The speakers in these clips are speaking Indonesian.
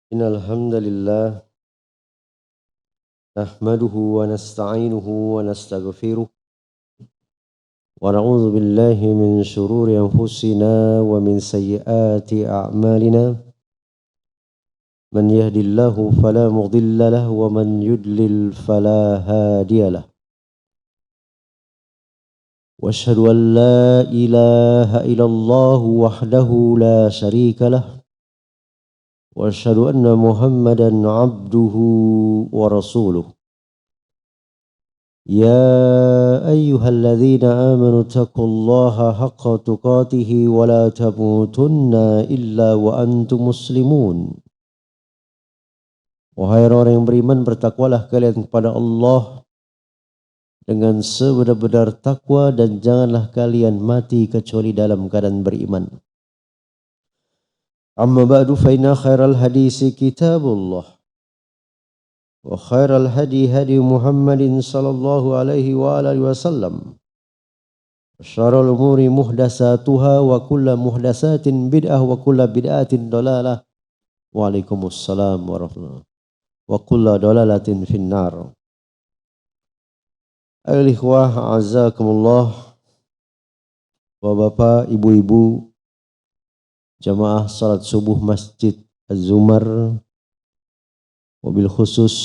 Innal hamdalillah nahmaduhu wa nasta'inuhu wa nastaghfiruh wa na'udzu billahi min shururi anfusina wa min sayyiati a'malina man yahdihillahu fala mudilla lahu wa man yudlil fala hadiya lahu wa asyhadu an la ilaha illallah wahdahu la syarika lahu wa asyhadu anna Muhammadan abduhu wa rasuluh. يا أيها الذين آمنوا اتقوا الله حق تقاته ولا تموتن إلا وأنتم مسلمون. Wahai orang yang beriman, bertakwalah kalian kepada Allah dengan sebenar-benar takwa dan janganlah kalian mati kecuali dalam keadaan beriman. Amma ba'du fa inna khairal hadisi kitabullah wa khairal hadi hadi Muhammadin sallallahu alaihi wa alihi wasallam. Syarrul umuri muhdasatuha wa kullu muhdasatin bid'ah wa kullu bid'atin dalalah. Waalaikumsalam warahmatullahi wa kullu dalalatin finnar. Ayuhal ikhwah a'azzakumullah, Bapak, Ibu-ibu, jamaah salat subuh Masjid Az-Zumar, wabil khusus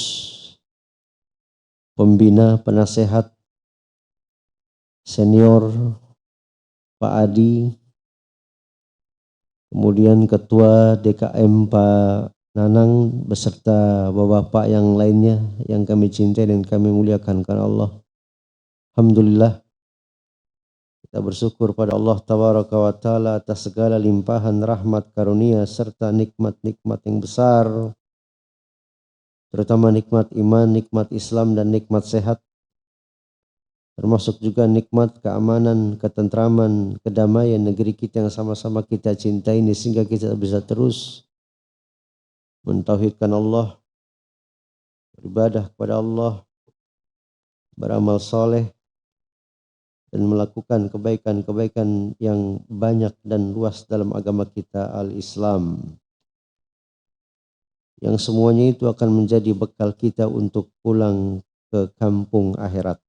pembina penasehat senior Pak Adi, kemudian Ketua DKM Pak Nanang beserta bapak-bapak yang lainnya yang kami cintai dan kami muliakan karena Allah. Alhamdulillah, kita bersyukur pada Allah Tabaraka wa Ta'ala atas segala limpahan rahmat karunia serta nikmat-nikmat yang besar, terutama nikmat iman, nikmat Islam, dan nikmat sehat, termasuk juga nikmat keamanan, ketentraman, kedamaian negeri kita yang sama-sama kita cintai ini, sehingga kita bisa terus mentauhidkan Allah, beribadah kepada Allah, beramal soleh, dan melakukan kebaikan-kebaikan yang banyak dan luas dalam agama kita al-Islam, yang semuanya itu akan menjadi bekal kita untuk pulang ke kampung akhirat.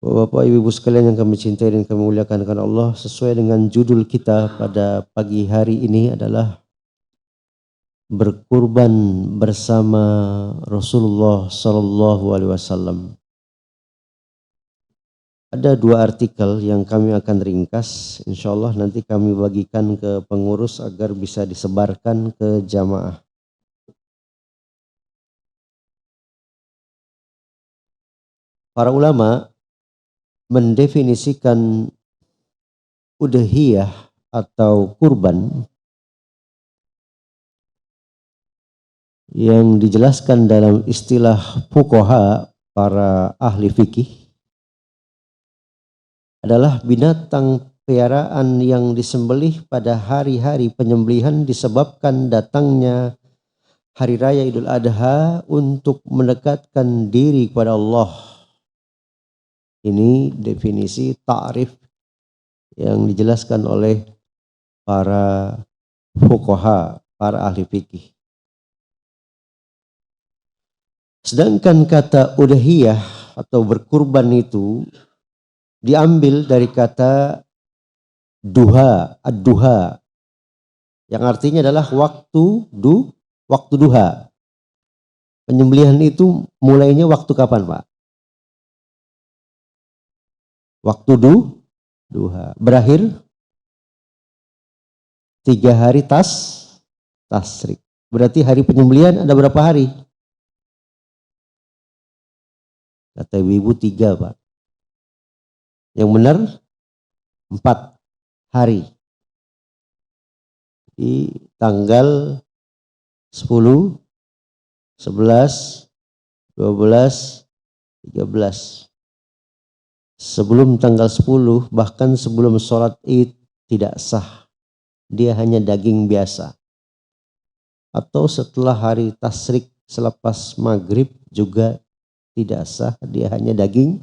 Bapak, Ibu sekalian yang kami cintai dan kami muliakan karena Allah, sesuai dengan judul kita pada pagi hari ini adalah berkurban bersama Rasulullah sallallahu alaihi wasallam. Ada dua artikel yang kami akan ringkas, insyaallah nanti kami bagikan ke pengurus agar bisa disebarkan ke jamaah. Para ulama mendefinisikan udhiyah atau kurban yang dijelaskan dalam istilah fuqaha, para ahli fikih, adalah binatang piaraan yang disembelih pada hari-hari penyembelihan disebabkan datangnya hari raya Idul Adha untuk mendekatkan diri kepada Allah. Ini definisi ta'rif yang dijelaskan oleh para fuqaha, para ahli fikih. Sedangkan kata udhiyah atau berkurban itu diambil dari kata duha, ad-duha, yang artinya adalah waktu duha. Penyembelihan itu mulainya waktu kapan, Pak? Waktu duha. Berakhir 3 hari tasrik. Berarti hari penyembelihan ada berapa hari? Kata ibu-ibu 3, Pak. Yang benar 4 hari. Di tanggal 10, 11, 12, 13. Sebelum tanggal 10, bahkan sebelum sholat Id tidak sah. Dia hanya daging biasa. Atau setelah hari tasrik selepas maghrib juga tidak sah. Dia hanya daging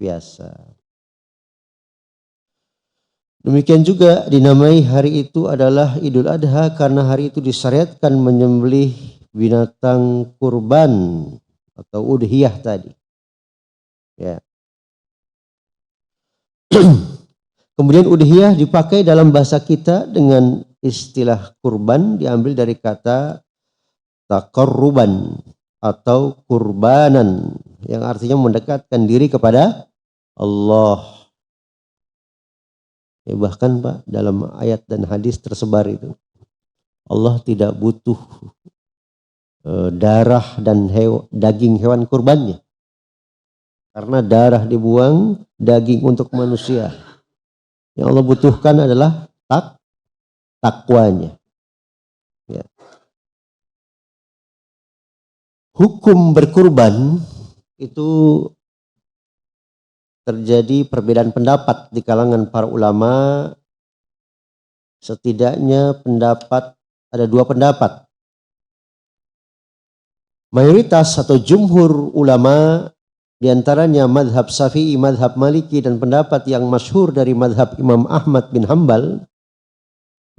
biasa. Demikian juga dinamai hari itu adalah Idul Adha karena hari itu disyariatkan menyembelih binatang kurban atau udhiyah tadi. Ya. Kemudian udhiyah dipakai dalam bahasa kita dengan istilah kurban diambil dari kata taqarruban atau kurbanan yang artinya mendekatkan diri kepada Allah. Ya, bahkan Pak dalam ayat dan hadis tersebar itu Allah tidak butuh darah dan daging hewan kurbannya, karena darah dibuang, daging untuk manusia. Yang Allah butuhkan adalah takwanya. Ya. Hukum berkurban itu terjadi perbedaan pendapat di kalangan para ulama. Setidaknya ada dua pendapat. Mayoritas atau jumhur ulama diantaranya madhab Syafi'i, madhab Maliki dan pendapat yang masyhur dari madhab Imam Ahmad bin Hanbal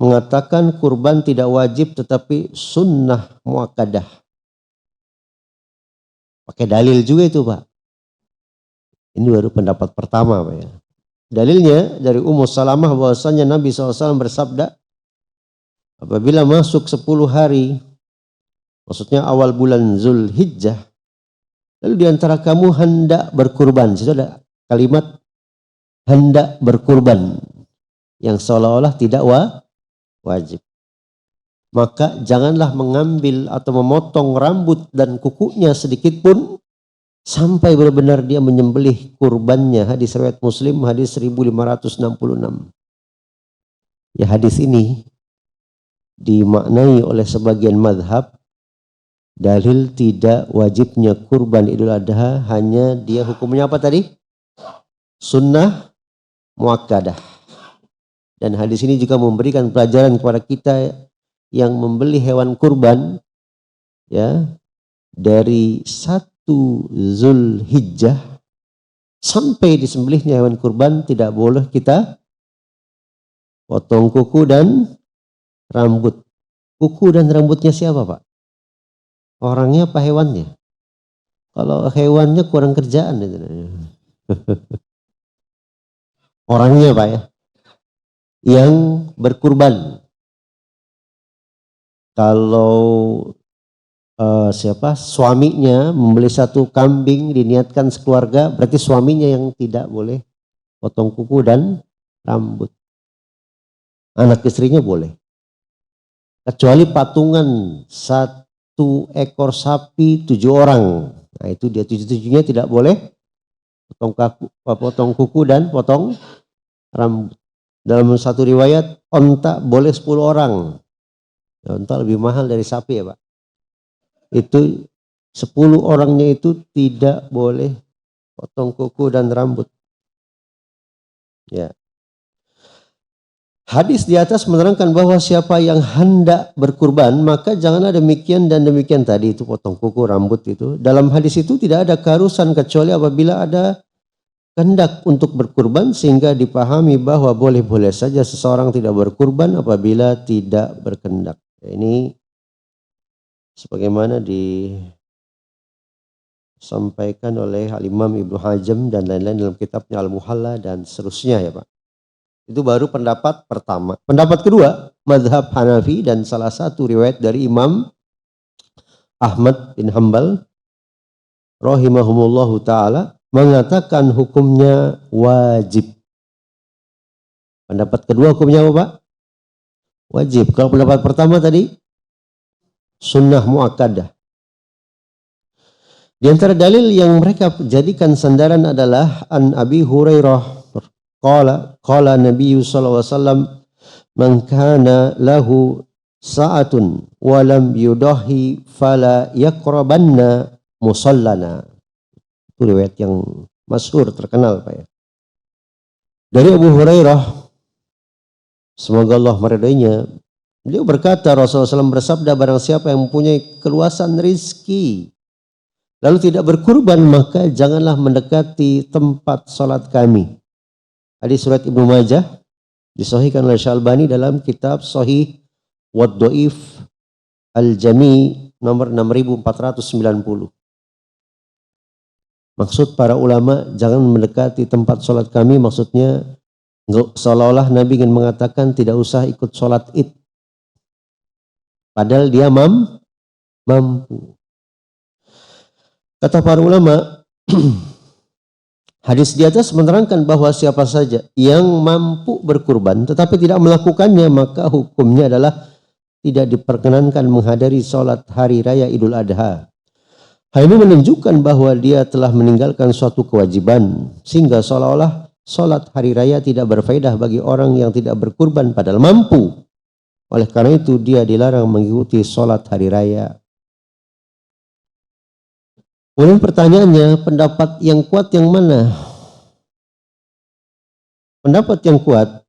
mengatakan kurban tidak wajib tetapi sunnah muakkadah. Pakai dalil juga itu Pak. Ini baru pendapat pertama Pak ya. Dalilnya dari Ummu Salamah bahwasanya Nabi SAW bersabda, apabila masuk 10 hari, maksudnya awal bulan Zulhijjah, lalu diantara kamu hendak berkurban. Situ ada kalimat hendak berkurban yang seolah-olah tidak wajib. Maka janganlah mengambil atau memotong rambut dan kukunya sedikit pun sampai benar-benar dia menyembelih kurbannya. Hadis riwayat Muslim, hadis 1566. Ya, hadis ini dimaknai oleh sebagian madhab dalil tidak wajibnya kurban Idul Adha, hanya dia hukumnya apa tadi? Sunnah muakkadah. Dan hadis ini juga memberikan pelajaran kepada kita yang membeli hewan kurban ya dari 1 Zulhijjah sampai disembelihnya hewan kurban tidak boleh kita potong kuku dan rambut. Kuku dan rambutnya siapa Pak? Orangnya apa hewannya? Kalau hewannya kurang kerjaan. Orangnya Pak ya, yang berkurban. Kalau suaminya membeli 1 kambing diniatkan sekeluarga, berarti suaminya yang tidak boleh potong kuku dan rambut. Anak istrinya boleh. Kecuali patungan 1 ekor sapi 7 orang. Nah itu dia 7-7-nya tidak boleh potong kuku dan potong rambut. Dalam satu riwayat onta boleh 10 orang. Onta lebih mahal dari sapi ya Pak. Itu 10 orangnya itu tidak boleh potong kuku dan rambut. Ya. Hadis di atas menerangkan bahwa siapa yang hendak berkurban maka janganlah demikian dan demikian tadi itu potong kuku, rambut itu. Dalam hadis itu tidak ada keharusan kecuali apabila ada kehendak untuk berkurban sehingga dipahami bahwa boleh-boleh saja seseorang tidak berkurban apabila tidak berkehendak. Ini sebagaimana disampaikan oleh Al-Imam Ibnu Hazm dan lain-lain dalam kitabnya Al-Muhalla dan seterusnya ya Pak. Itu baru pendapat pertama. Pendapat kedua, mazhab Hanafi dan salah satu riwayat dari Imam Ahmad bin Hanbal rahimahumullahu ta'ala mengatakan hukumnya wajib. Pendapat kedua hukumnya apa Pak? Wajib. Kalau pendapat pertama tadi sunnah muakkadah. Di antara dalil yang mereka jadikan sandaran adalah an Abi Hurairah qala Nabi sallallahu alaihi wasallam man kana lahu sa'atun wa lam yudahi fala yaqrabanna musallana. Itu riwayat yang masyhur terkenal Pak ya. Dari Abu Hurairah semoga Allah meridainya, beliau berkata Rasulullah SAW bersabda barang siapa yang mempunyai keluasan rizki lalu tidak berkurban maka janganlah mendekati tempat salat kami. Hadis surat Ibnu Majah Disahihkan oleh Syalbani dalam kitab Sahih Wad Dhaif Al-Jami nomor 6490. Maksud para ulama, jangan mendekati tempat sholat kami, maksudnya seolah-olah Nabi ingin mengatakan tidak usah ikut sholat id. Padahal dia mampu. Kata para ulama, hadis di atas menerangkan bahwa siapa saja yang mampu berkurban tetapi tidak melakukannya, maka hukumnya adalah tidak diperkenankan menghadiri sholat hari raya Idul Adha. Hal ini menunjukkan bahwa dia telah meninggalkan suatu kewajiban, sehingga seolah-olah sholat hari raya tidak berfaedah bagi orang yang tidak berkurban padahal mampu. Oleh karena itu dia dilarang mengikuti sholat hari raya. Kemudian pertanyaannya, pendapat yang kuat yang mana? Pendapat yang kuat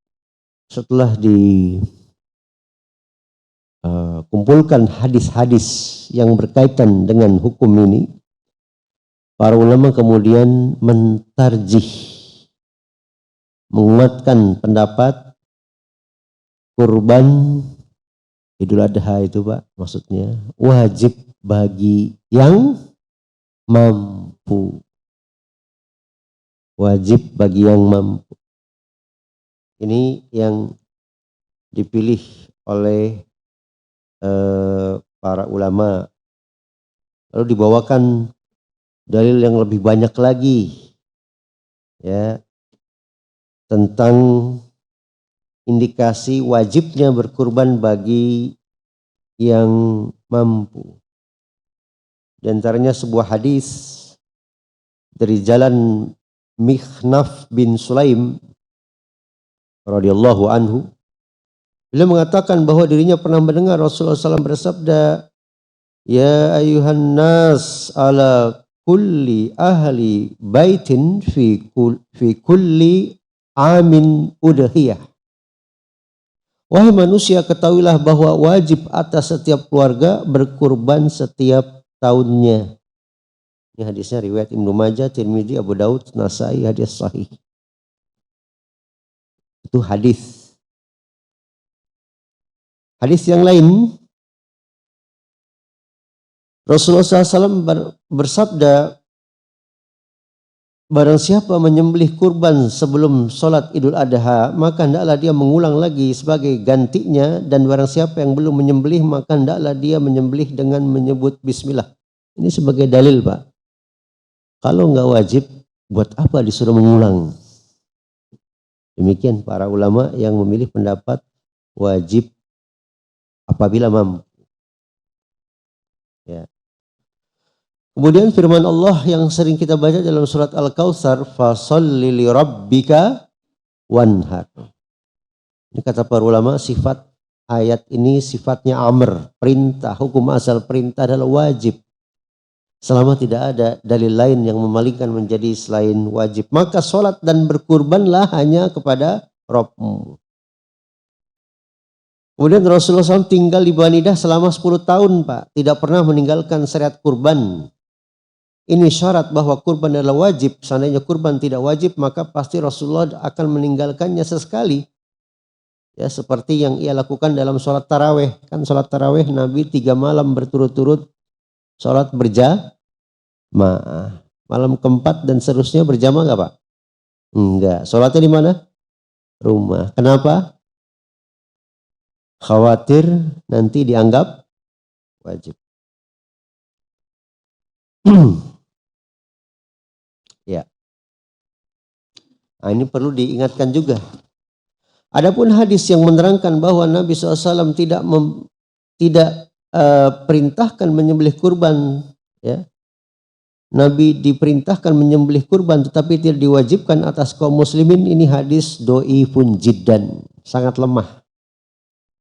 setelah kumpulkan hadis-hadis yang berkaitan dengan hukum ini, para ulama kemudian mentarjih, menguatkan pendapat kurban Idul Adha itu Pak, maksudnya wajib bagi yang mampu. Wajib bagi yang mampu. Ini yang dipilih oleh para ulama. Lalu dibawakan dalil yang lebih banyak lagi ya tentang indikasi wajibnya berkurban bagi yang mampu. Di antaranya sebuah hadis dari jalan Mikhnaf bin Sulaim radhiyallahu anhu. Beliau mengatakan bahwa dirinya pernah mendengar Rasulullah SAW bersabda, "Ya ayuhan nas ala kulli ahli baitin fi kulli amin udhiyah." Wahai manusia, ketahuilah bahwa wajib atas setiap keluarga berkurban setiap tahunnya. Ini hadisnya riwayat Ibnu Majah, Tirmidzi, Abu Daud, Nasai, hadis sahih. Itu hadis. Hadis yang lain, Rasulullah SAW bersabda, barang siapa menyembelih kurban sebelum sholat Idul Adha, maka hendaklah dia mengulang lagi sebagai gantinya, dan barang siapa yang belum menyembelih, maka hendaklah dia menyembelih dengan menyebut bismillah. Ini sebagai dalil Pak. Kalau nggak wajib, buat apa disuruh mengulang? Demikian para ulama yang memilih pendapat wajib apabila mampu. Ya. Kemudian firman Allah yang sering kita baca dalam surat Al-Kautsar, fasholli li rabbika wanhar. Ini kata para ulama, sifat ayat ini sifatnya amr, perintah, hukum asal perintah adalah wajib. Selama tidak ada dalil lain yang memalingkan menjadi selain wajib, maka sholat dan berkurbanlah hanya kepada Rabbmu. Kemudian Rasulullah SAW tinggal di Banidah selama 10 tahun Pak. Tidak pernah meninggalkan syariat kurban. Ini syarat bahwa kurban adalah wajib. Seandainya kurban tidak wajib, maka pasti Rasulullah akan meninggalkannya sesekali. Ya, seperti yang ia lakukan dalam sholat taraweh. Kan sholat taraweh Nabi 3 malam berturut-turut sholat berjamaah. Malam keempat dan seterusnya berjamaah enggak Pak? Enggak. Sholatnya di mana? Rumah. Kenapa? Khawatir nanti dianggap wajib. Ya. Nah, ini perlu diingatkan juga. Adapun hadis yang menerangkan bahwa Nabi SAW tidak perintahkan menyembelih kurban, ya. Nabi diperintahkan menyembelih kurban tetapi tidak diwajibkan atas kaum muslimin. Ini hadis dhaifun jiddan, sangat lemah.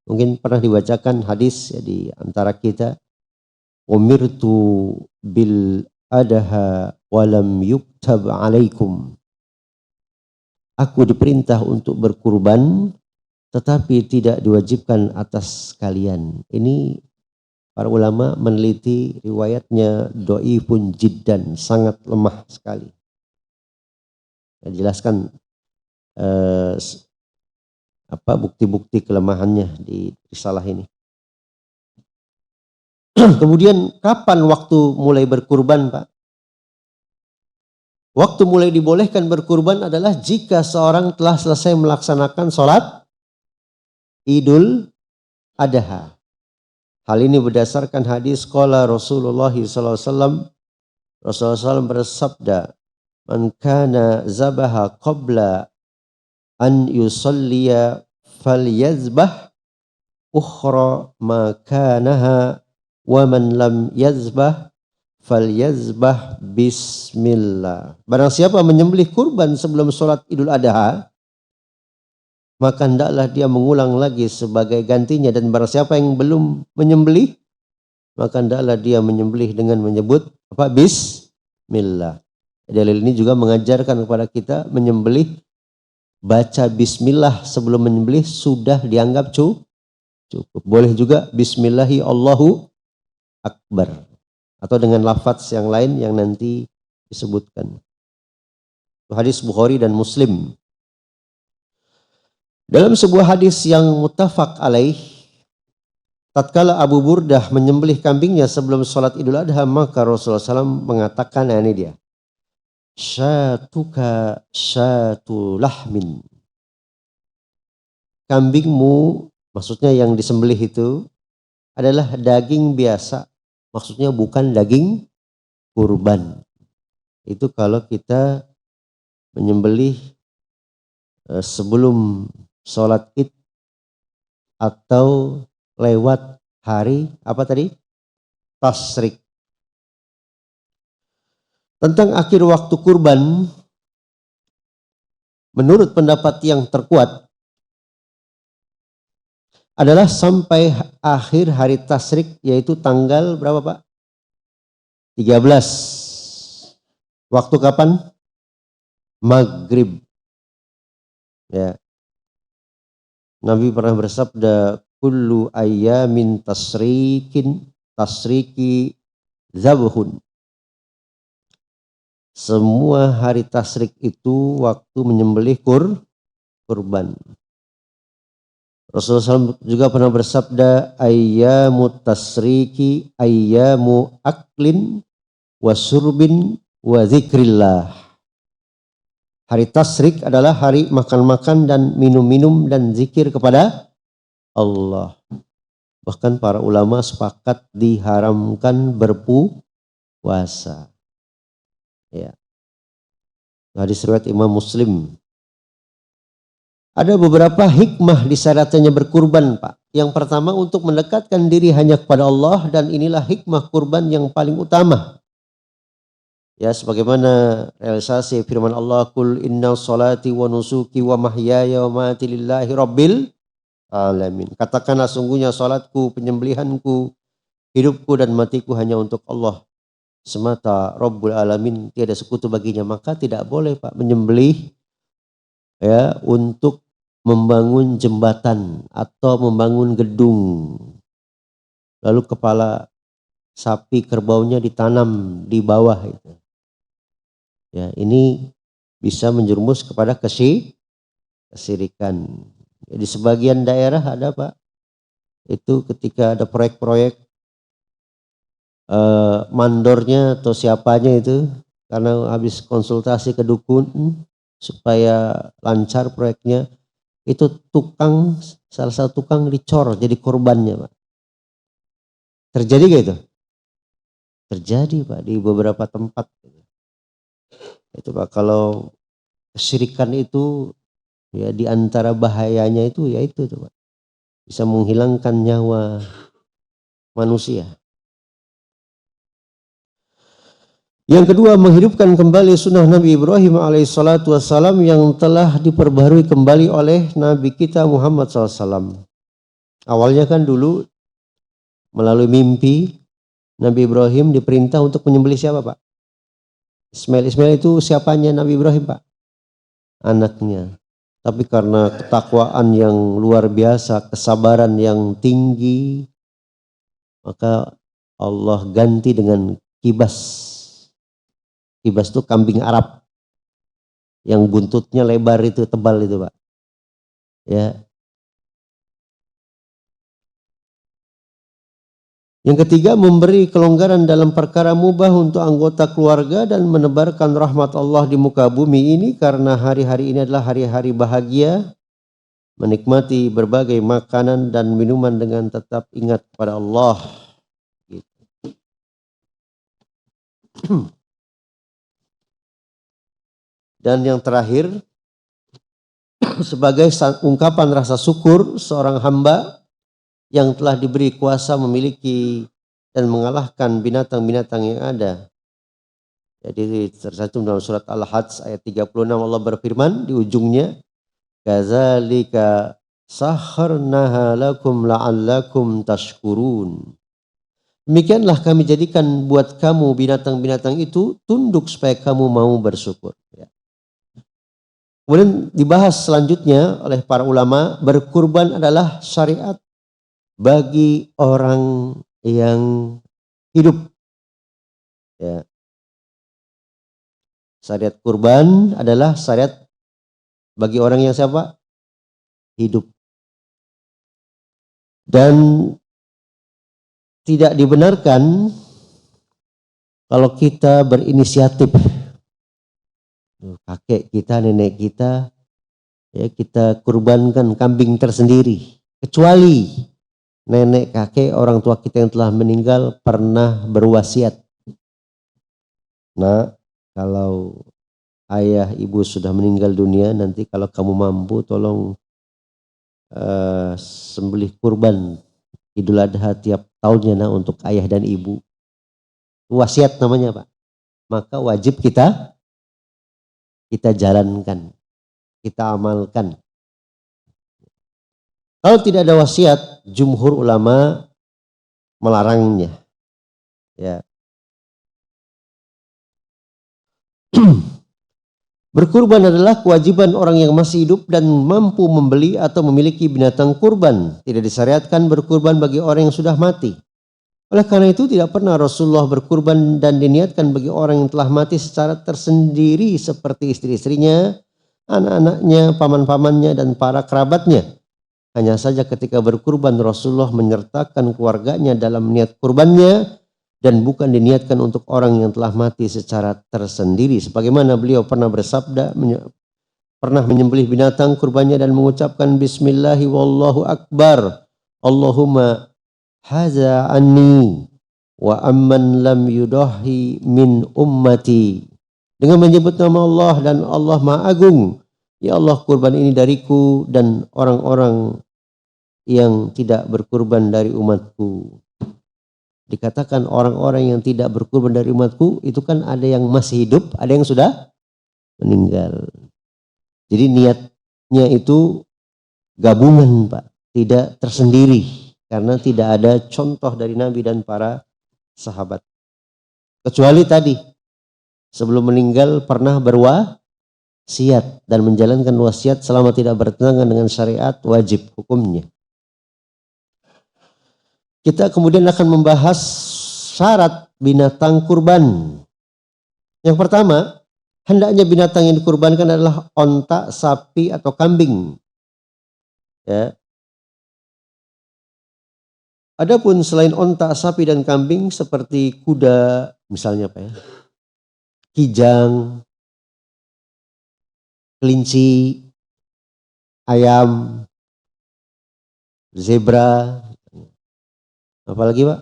Mungkin pernah dibacakan hadis ya, di antara kita, umirtu bil adha walam yuktab alaikum. Aku diperintah untuk berkurban tetapi tidak diwajibkan atas kalian. Ini para ulama meneliti riwayatnya dhaifun jiddan, sangat lemah sekali. Jelaskan bukti-bukti kelemahannya di risalah ini. Kemudian kapan waktu mulai berkurban, Pak? Waktu mulai dibolehkan berkurban adalah jika seorang telah selesai melaksanakan sholat Idul Adha. Hal ini berdasarkan hadis qala Rasulullah SAW. Rasulullah SAW bersabda, "Man kana zabaha qabla an yusalliya falyazbah ukhra makanaha wa man lam yazbah falyazbah bismillah." Barang siapa menyembelih kurban sebelum sholat Idul Adha, maka hendaklah dia mengulang lagi sebagai gantinya, dan barang siapa yang belum menyembelih, maka hendaklah dia menyembelih dengan menyebut bismillah. Dalil ini juga mengajarkan kepada kita menyembelih, baca bismillah sebelum menyembelih sudah dianggap cukup. Boleh juga bismillahi Allahu akbar, atau dengan lafaz yang lain yang nanti disebutkan. Hadis Bukhari dan Muslim. Dalam sebuah hadis yang muttafaq alaih, tatkala Abu Burdah menyembelih kambingnya sebelum sholat Idul Adha, maka Rasulullah SAW mengatakan, ini dia, syatuka syatu lahmin. Kambingmu, maksudnya yang disembelih itu adalah daging biasa, maksudnya bukan daging kurban. Itu kalau kita menyembelih sebelum sholat Id atau lewat hari apa tadi? Tasyrik. Tentang akhir waktu kurban, menurut pendapat yang terkuat adalah sampai akhir hari tasyrik, yaitu tanggal berapa, Pak? 13. Waktu kapan? Maghrib. Ya. Nabi pernah bersabda, kullu ayyamin tasriki zabhun. Semua hari tasyrik itu waktu menyembelih kurban. Rasulullah SAW juga pernah bersabda, ayyamu tasriki ayyamu aklin wa surbin wa zikrillah. Hari tasyrik adalah hari makan-makan dan minum-minum dan zikir kepada Allah. Bahkan para ulama sepakat diharamkan berpuasa. Ya. Hadis riwayat Imam Muslim. Ada beberapa hikmah disyaratnya berkurban, Pak. Yang pertama, untuk mendekatkan diri hanya kepada Allah, dan inilah hikmah kurban yang paling utama. Ya, sebagaimana realisasi firman Allah, "Qul inna sholati wa nusuki wa mahyaya wa mamati lillahi rabbil alamin." Katakanlah, sungguhnya salatku, penyembelihanku, hidupku dan matiku hanya untuk Allah semata, Rabbul alamin, tiada sekutu baginya. Maka tidak boleh, Pak, menyembelih ya untuk membangun jembatan atau membangun gedung, lalu kepala sapi kerbaunya ditanam di bawah itu. Ya, ini bisa menjerumus kepada kesirikan. Ya, di sebagian daerah ada, Pak, itu ketika ada proyek-proyek, mandornya atau siapanya itu karena habis konsultasi ke dukun supaya lancar proyeknya, itu salah satu tukang dicor jadi korbannya, Pak. Terjadi gak itu? Terjadi, Pak, di beberapa tempat. Itu, Pak, kalau kesyirikan itu ya di antara bahayanya itu ya itu tuh, Pak. Bisa menghilangkan nyawa manusia. Yang kedua, menghidupkan kembali sunnah Nabi Ibrahim alaihissalatu wassalam yang telah diperbaharui kembali oleh Nabi kita Muhammad SAW. Awalnya kan dulu melalui mimpi Nabi Ibrahim diperintah untuk menyembelih siapa, Pak? Ismail. Ismail itu siapanya Nabi Ibrahim, Pak? Anaknya. Tapi karena ketakwaan yang luar biasa, kesabaran yang tinggi, maka Allah ganti dengan kibas. Kibas itu kambing Arab yang buntutnya lebar itu, tebal itu, Pak. Ya, Yang ketiga, memberi kelonggaran dalam perkara mubah untuk anggota keluarga dan menebarkan rahmat Allah di muka bumi ini, karena hari-hari ini adalah hari-hari bahagia, menikmati berbagai makanan dan minuman dengan tetap ingat kepada Allah. Gitu. Dan yang terakhir, sebagai ungkapan rasa syukur seorang hamba yang telah diberi kuasa memiliki dan mengalahkan binatang-binatang yang ada. Jadi tercantum dalam surat Al-Hajj ayat 36, Allah berfirman di ujungnya, kadzalika sakharnaha lakum la'allakum tashkurun. Demikianlah kami jadikan buat kamu binatang-binatang itu tunduk supaya kamu mau bersyukur. Ya. Kemudian dibahas selanjutnya oleh para ulama, berkurban adalah syariat bagi orang yang hidup. Ya. Syariat kurban adalah syariat bagi orang yang siapa? Hidup. Dan tidak dibenarkan kalau kita berinisiatif. Kakek kita, nenek kita, ya kita kurbankan kambing tersendiri. Kecuali nenek, kakek, orang tua kita yang telah meninggal pernah berwasiat. Nah, kalau ayah ibu sudah meninggal dunia, nanti kalau kamu mampu tolong sembelih kurban Idul Adha tiap tahunnya nah untuk ayah dan ibu. Wasiat namanya Pak. Maka wajib kita jalankan, kita amalkan. Kalau tidak ada wasiat, jumhur ulama melarangnya. Ya. Berkurban adalah kewajiban orang yang masih hidup dan mampu membeli atau memiliki binatang kurban. Tidak disyariatkan berkurban bagi orang yang sudah mati. Oleh karena itu tidak pernah Rasulullah berkurban dan diniatkan bagi orang yang telah mati secara tersendiri seperti istri-istrinya, anak-anaknya, paman-pamannya, dan para kerabatnya. Hanya saja ketika berkurban Rasulullah menyertakan keluarganya dalam niat kurbannya, dan bukan diniatkan untuk orang yang telah mati secara tersendiri. Sebagaimana beliau pernah bersabda, pernah menyembelih binatang kurbannya dan mengucapkan Bismillahi wallahu akbar, Allahumma haza anni wa amman lam yudahi min ummati. Dengan menyebut nama Allah dan Allah Maha Agung, ya Allah kurban ini dariku dan orang-orang yang tidak berkurban dari umatku. Dikatakan orang-orang yang tidak berkurban dari umatku itu kan ada yang masih hidup, ada yang sudah meninggal. Jadi niatnya itu gabungan Pak, tidak tersendiri, karena tidak ada contoh dari Nabi dan para sahabat. Kecuali tadi sebelum meninggal pernah berwasiat dan menjalankan wasiat selama tidak bertentangan dengan syariat, wajib hukumnya. Kita kemudian akan membahas syarat binatang kurban. Yang pertama, hendaknya binatang yang dikurbankan adalah onta, sapi, atau kambing. Ya. Adapun selain onta, sapi, dan kambing seperti kuda, misalnya Pak ya, kijang, kelinci, ayam, zebra, apalagi Pak?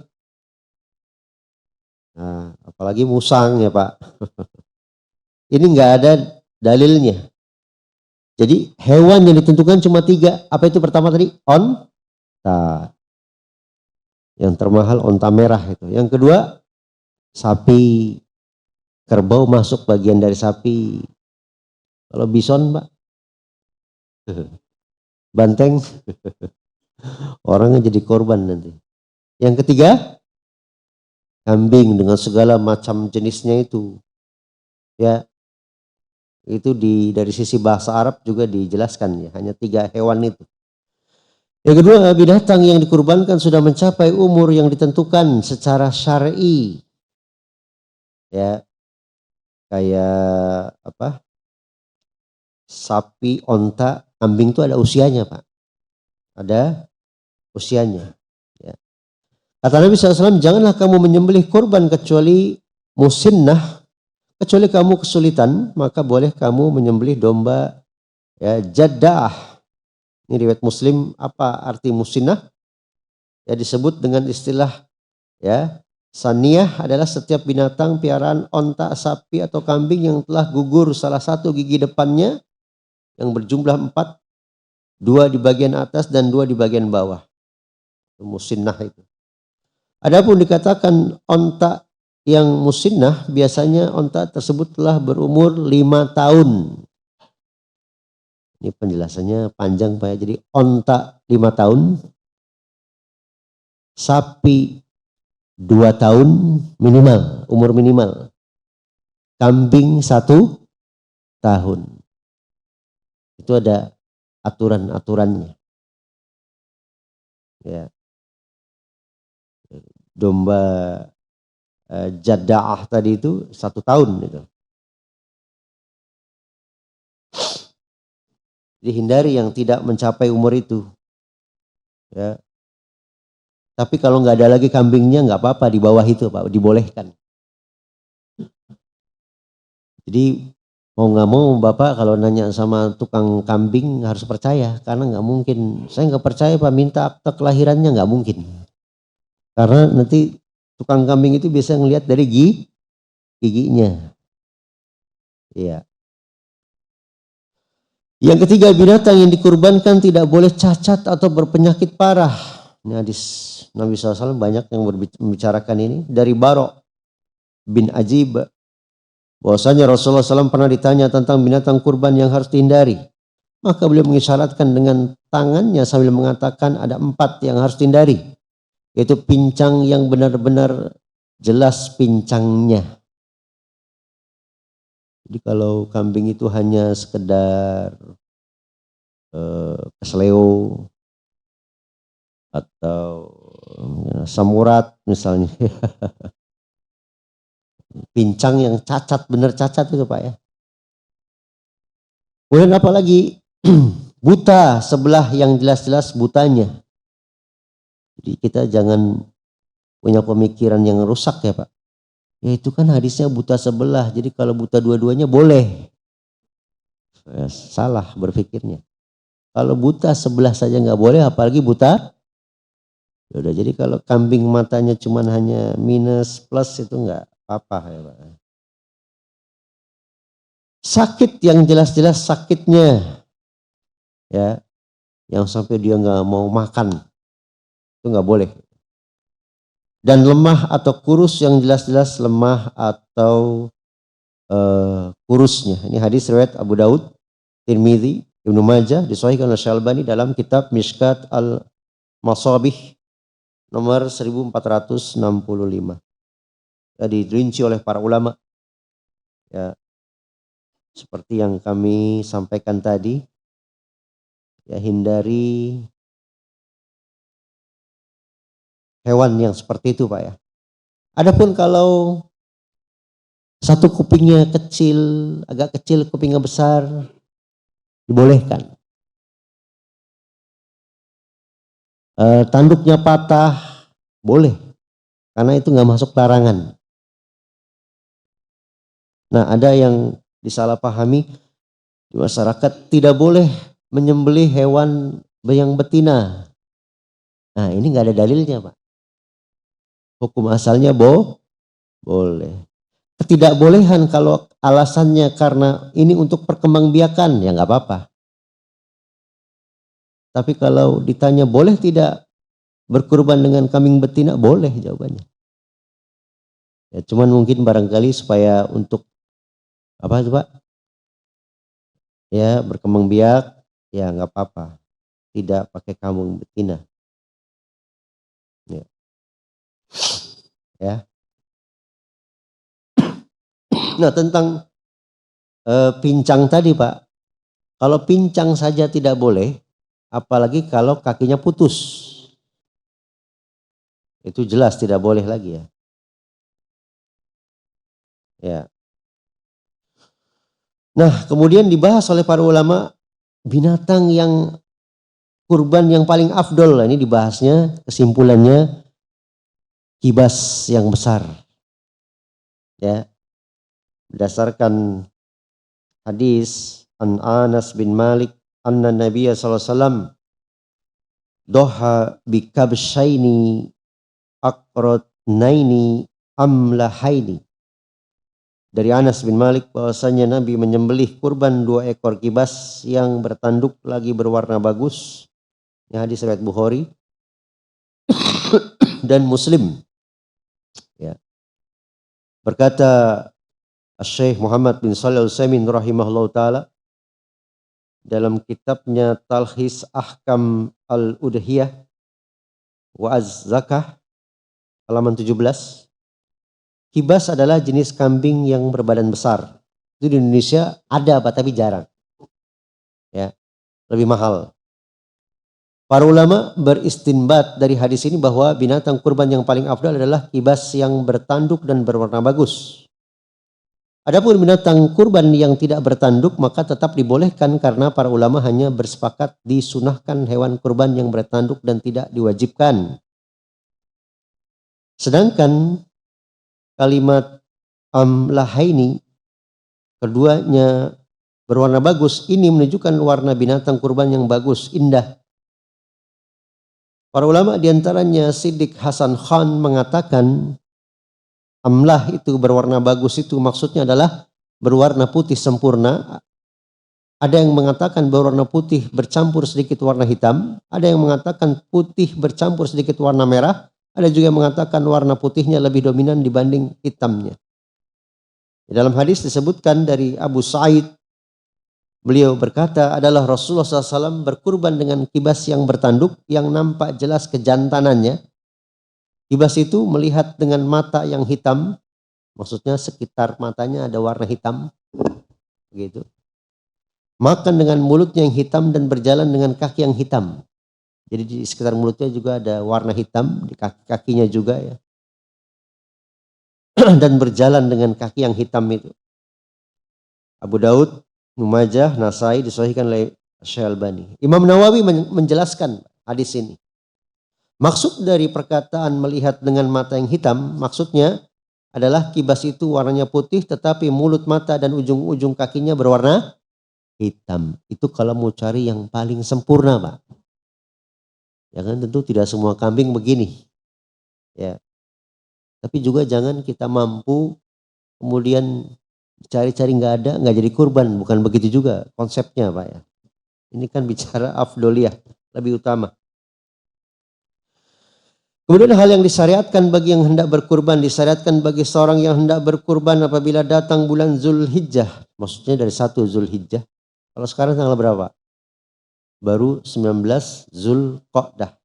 Nah, apalagi musang ya Pak. Ini nggak ada dalilnya. Jadi hewan yang ditentukan cuma 3. Apa itu pertama tadi? Onta. Yang termahal onta merah itu. Yang kedua sapi. Kerbau masuk bagian dari sapi. Kalau bison Pak, banteng, orangnya jadi korban nanti. Yang ketiga kambing dengan segala macam jenisnya itu. Ya, itu dari sisi bahasa Arab juga dijelaskan ya, hanya 3 hewan itu. Yang kedua, binatang yang dikurbankan sudah mencapai umur yang ditentukan secara syar'i. Ya, kayak apa? Sapi, onta, kambing itu ada usianya Pak. Ada usianya. Ya. Kata Nabi SAW, janganlah kamu menyembelih kurban kecuali musinnah, kecuali kamu kesulitan, maka boleh kamu menyembelih domba ya, jaddah. Ini riwayat Muslim. Apa arti musinnah? Ya, disebut dengan istilah ya, saniyah adalah setiap binatang piaraan onta, sapi atau kambing yang telah gugur salah satu gigi depannya yang berjumlah 4, 2 di bagian atas dan 2 di bagian bawah. Itu musinnah itu. Adapun dikatakan onta yang musinnah, biasanya onta tersebut telah berumur 5 tahun. Ini penjelasannya panjang Pak ya. Jadi onta 5 tahun, sapi 2 tahun minimal, umur minimal. Kambing 1 tahun. Itu ada aturan-aturannya. Ya. Domba jada'ah tadi itu 1 tahun itu. Jadi hindari yang tidak mencapai umur itu. Ya. Tapi kalau nggak ada lagi kambingnya nggak apa-apa, di bawah itu Pak, dibolehkan. Jadi mau nggak mau Bapak kalau nanya sama tukang kambing harus percaya, karena nggak mungkin. Saya nggak percaya Pak, minta akte kelahirannya nggak mungkin. Karena nanti tukang kambing itu bisa ngelihat dari giginya. Iya. Yang ketiga, binatang yang dikurbankan tidak boleh cacat atau berpenyakit parah. Ini hadis Nabi SAW banyak yang membicarakan ini. Dari Barok bin Ajib, bahwasanya Rasulullah SAW pernah ditanya tentang binatang kurban yang harus dihindari. Maka beliau mengisyaratkan dengan tangannya sambil mengatakan ada 4 yang harus dihindari. Yaitu pincang yang benar-benar jelas pincangnya. Jadi kalau kambing itu hanya sekedar kesleo atau samurat misalnya. Pincang yang cacat, benar cacat itu Pak ya. Kemudian apalagi buta sebelah yang jelas-jelas butanya. Jadi kita jangan punya pemikiran yang rusak ya Pak. Ya itu kan hadisnya buta sebelah, jadi kalau buta dua-duanya boleh. Ya, salah berpikirnya. Kalau buta sebelah saja nggak boleh, apalagi buta. Udah, jadi kalau kambing matanya cuman hanya minus plus itu nggak apa-apa ya Pak. Sakit yang jelas-jelas sakitnya, ya, yang sampai dia nggak mau makan, itu nggak boleh. Dan lemah atau kurus yang jelas-jelas lemah atau kurusnya. Ini hadis riwayat Abu Daud, Tirmidzi, Ibnu Majah, disahihkan oleh Syalbani dalam kitab Mishkat al-Masabih nomor 1465. Ya, dirinci oleh para ulama. Ya, seperti yang kami sampaikan tadi, ya hindari hewan yang seperti itu Pak ya. Adapun kalau satu kupingnya kecil, agak kecil, kupingnya besar, dibolehkan. Tanduknya patah, boleh. Karena itu nggak masuk larangan. Nah, ada yang disalahpahami di masyarakat, tidak boleh menyembelih hewan yang betina. Nah, ini nggak ada dalilnya Pak. Hukum asalnya boleh. Ketidakbolehan kalau alasannya karena ini untuk perkembangbiakan, ya nggak apa-apa. Tapi kalau ditanya boleh tidak berkurban dengan kambing betina, boleh jawabannya. Ya, cuman mungkin barangkali supaya untuk apa itu Pak? Ya berkembang biak, ya nggak apa-apa. Tidak pakai kambing betina. Ya. Ya. Nah tentang pincang tadi Pak, kalau pincang saja tidak boleh, apalagi kalau kakinya putus. Itu jelas tidak boleh lagi ya. Ya. Nah kemudian dibahas oleh para ulama, binatang yang kurban yang paling afdol, ini dibahasnya, kesimpulannya kibas yang besar. Ya, berdasarkan hadis an Anas bin Malik anna Nabiya sallallahu alaihi wasallam doha bi kabshaini aqratnaini amlahaini. Dari Anas bin Malik bahwasanya Nabi menyembelih kurban 2 ekor kibas yang bertanduk lagi berwarna bagus. Ini hadis riwayat Bukhari dan Muslim. Ya. Berkata Syekh Muhammad bin Shalih Al-Utsaimin rahimahullahu taala dalam kitabnya Talkhis Ahkam Al-Udhiyah wa Az-Zakah halaman 17. Kibas adalah jenis kambing yang berbadan besar. Itu di Indonesia ada Pak, tapi jarang. Ya, lebih mahal. Para ulama beristinbat dari hadis ini bahwa binatang kurban yang paling afdal adalah kibas yang bertanduk dan berwarna bagus. Adapun binatang kurban yang tidak bertanduk maka tetap dibolehkan karena para ulama hanya bersepakat disunahkan hewan kurban yang bertanduk dan tidak diwajibkan. Sedangkan kalimat amlahaini keduanya berwarna bagus ini menunjukkan warna binatang kurban yang bagus, indah. Para ulama diantaranya Siddiq Hasan Khan mengatakan amlah itu berwarna bagus itu maksudnya adalah berwarna putih sempurna. Ada yang mengatakan berwarna putih bercampur sedikit warna hitam. Ada yang mengatakan putih bercampur sedikit warna merah. Ada juga yang mengatakan warna putihnya lebih dominan dibanding hitamnya. Dalam hadis disebutkan dari Abu Sa'id, beliau berkata adalah Rasulullah SAW berkurban dengan kibas yang bertanduk yang nampak jelas kejantanannya. Kibas itu melihat dengan mata yang hitam, maksudnya sekitar matanya ada warna hitam, gitu. Makan dengan mulutnya yang hitam dan berjalan dengan kaki yang hitam. Jadi di sekitar mulutnya juga ada warna hitam, di kaki-kakinya juga ya. Dan berjalan dengan kaki yang hitam itu. Abu Daud, Numajah, Nasai disahihkan oleh Syalbani. Imam Nawawi menjelaskan hadis ini. Maksud dari perkataan melihat dengan mata yang hitam, maksudnya adalah kibas itu warnanya putih tetapi mulut, mata dan ujung-ujung kakinya berwarna hitam. Itu kalau mau cari yang paling sempurna, Pak. Ya kan, tentu tidak semua kambing begini. Ya. Tapi juga jangan kita mampu kemudian cari-cari nggak ada, nggak jadi kurban. Bukan begitu juga konsepnya, Pak ya. Ini kan bicara afdoliyah, lebih utama. Kemudian hal yang disyariatkan bagi yang hendak berkurban, disyariatkan bagi seorang yang hendak berkurban apabila datang bulan Zulhijjah. Maksudnya dari 1 Zulhijjah. Kalau sekarang tanggal berapa? Baru 19 Zulqa'dah.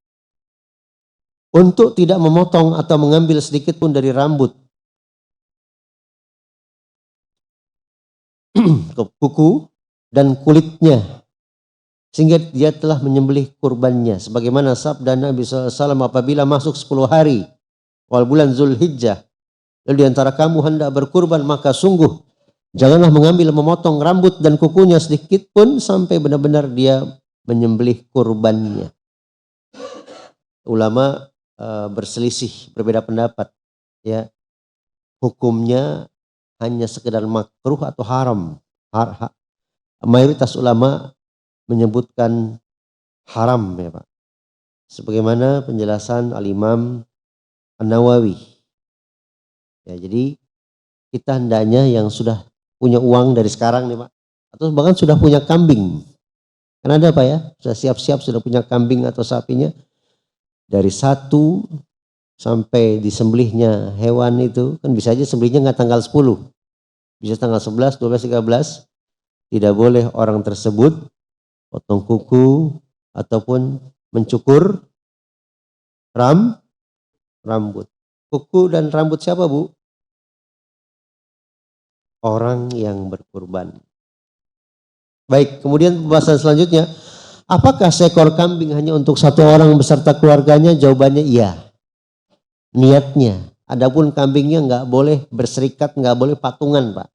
Untuk tidak memotong atau mengambil sedikit pun dari rambut, kuku dan kulitnya, sehingga dia telah menyembelih kurbannya. Sebagaimana sabda Nabi SAW apabila masuk 10 hari wal bulan Zulhijjah, lalu diantara kamu hendak berkurban, maka sungguh janganlah mengambil memotong rambut dan kukunya sedikit pun sampai benar-benar dia menyembelih kurbannya. Ulama berselisih, berbeda pendapat. Ya, hukumnya hanya sekedar makruh atau haram. Mayoritas ulama menyebutkan haram, ya Pak. Sebagaimana penjelasan Al-Imam An-Nawawi. Ya, jadi kita hendaknya yang sudah punya uang dari sekarang nih Pak, atau bahkan sudah punya kambing. Kan ada Pak ya, sudah siap-siap sudah punya kambing atau sapinya. Dari 1 sampai disembelihnya hewan itu, kan bisa aja sembelihnya nggak tanggal 10. Bisa tanggal 11, 12, 13. Tidak boleh orang tersebut potong kuku ataupun mencukur rambut. Kuku dan rambut siapa Bu? Orang yang berkurban. Baik, kemudian pembahasan selanjutnya, apakah seekor kambing hanya untuk 1 orang beserta keluarganya? Jawabannya iya. Niatnya. Adapun kambingnya nggak boleh berserikat, nggak boleh patungan Pak.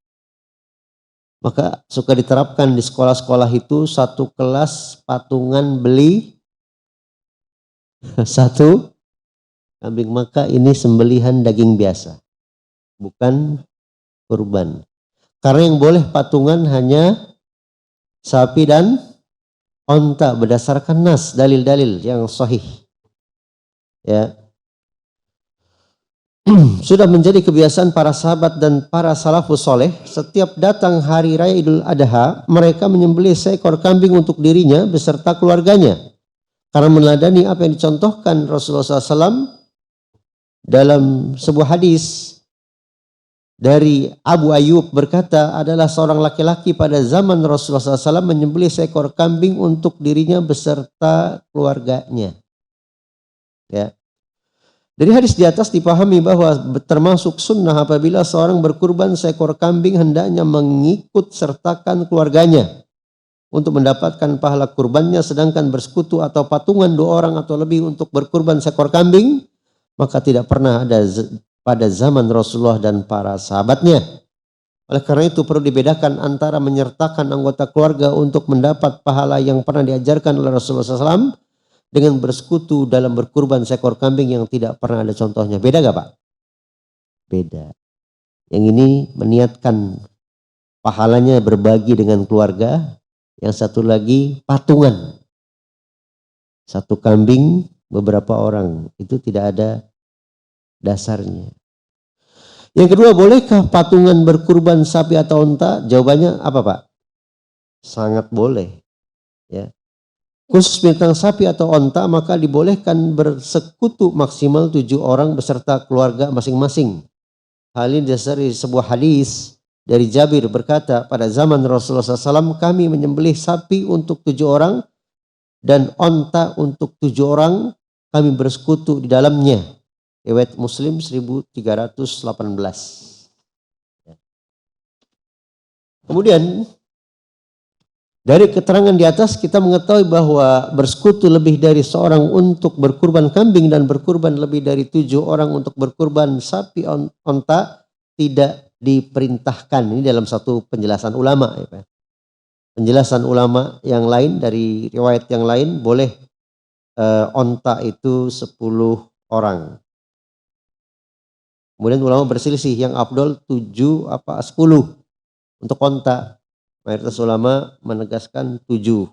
Maka suka diterapkan di sekolah-sekolah itu 1 kelas patungan beli 1 Kambing maka ini sembelihan daging biasa, bukan kurban. Karena yang boleh patungan hanya sapi dan onta berdasarkan nas, dalil-dalil yang sahih. Ya. Sudah menjadi kebiasaan para sahabat dan para salafus soleh, setiap datang hari raya Idul Adha, mereka menyembelih seekor kambing untuk dirinya beserta keluarganya. Karena meneladani apa yang dicontohkan Rasulullah SAW dalam sebuah hadis dari Abu Ayyub berkata, adalah seorang laki-laki pada zaman Rasulullah SAW menyembelih seekor kambing untuk dirinya beserta keluarganya. Ya. Dari hadis di atas dipahami bahwa termasuk sunnah apabila seorang berkurban seekor kambing hendaknya mengikut sertakan keluarganya untuk mendapatkan pahala kurbannya, sedangkan bersekutu atau patungan 2 orang atau lebih untuk berkurban seekor kambing maka tidak pernah ada pada zaman Rasulullah dan para sahabatnya. Oleh karena itu perlu dibedakan antara menyertakan anggota keluarga untuk mendapat pahala yang pernah diajarkan oleh Rasulullah SAW dengan bersekutu dalam berkurban seekor kambing yang tidak pernah ada contohnya. Beda gak Pak? Beda. Yang ini meniatkan pahalanya berbagi dengan keluarga, yang satu lagi patungan. Satu kambing beberapa orang, itu tidak ada dasarnya. Yang kedua, bolehkah patungan berkurban sapi atau unta? Jawabannya apa Pak? Sangat boleh. Ya. Khusus binatang sapi atau onta maka dibolehkan bersekutu maksimal 7 orang beserta keluarga masing-masing. Hal ini dasari sebuah hadis dari Jabir berkata, pada zaman Rasulullah SAW kami menyembelih sapi untuk 7 orang dan onta untuk 7 orang, kami bersekutu di dalamnya. Riwayat Muslim 1318. Kemudian dari keterangan di atas kita mengetahui bahwa bersekutu lebih dari seorang untuk berkurban kambing dan berkurban lebih dari 7 orang untuk berkurban sapi onta tidak diperintahkan. Ini dalam satu penjelasan ulama. Ya. Penjelasan ulama yang lain dari riwayat yang lain boleh onta itu 10 orang. Kemudian ulama berselisih yang afdol 7 apa 10 untuk onta. Mayoritas ulama menegaskan 7.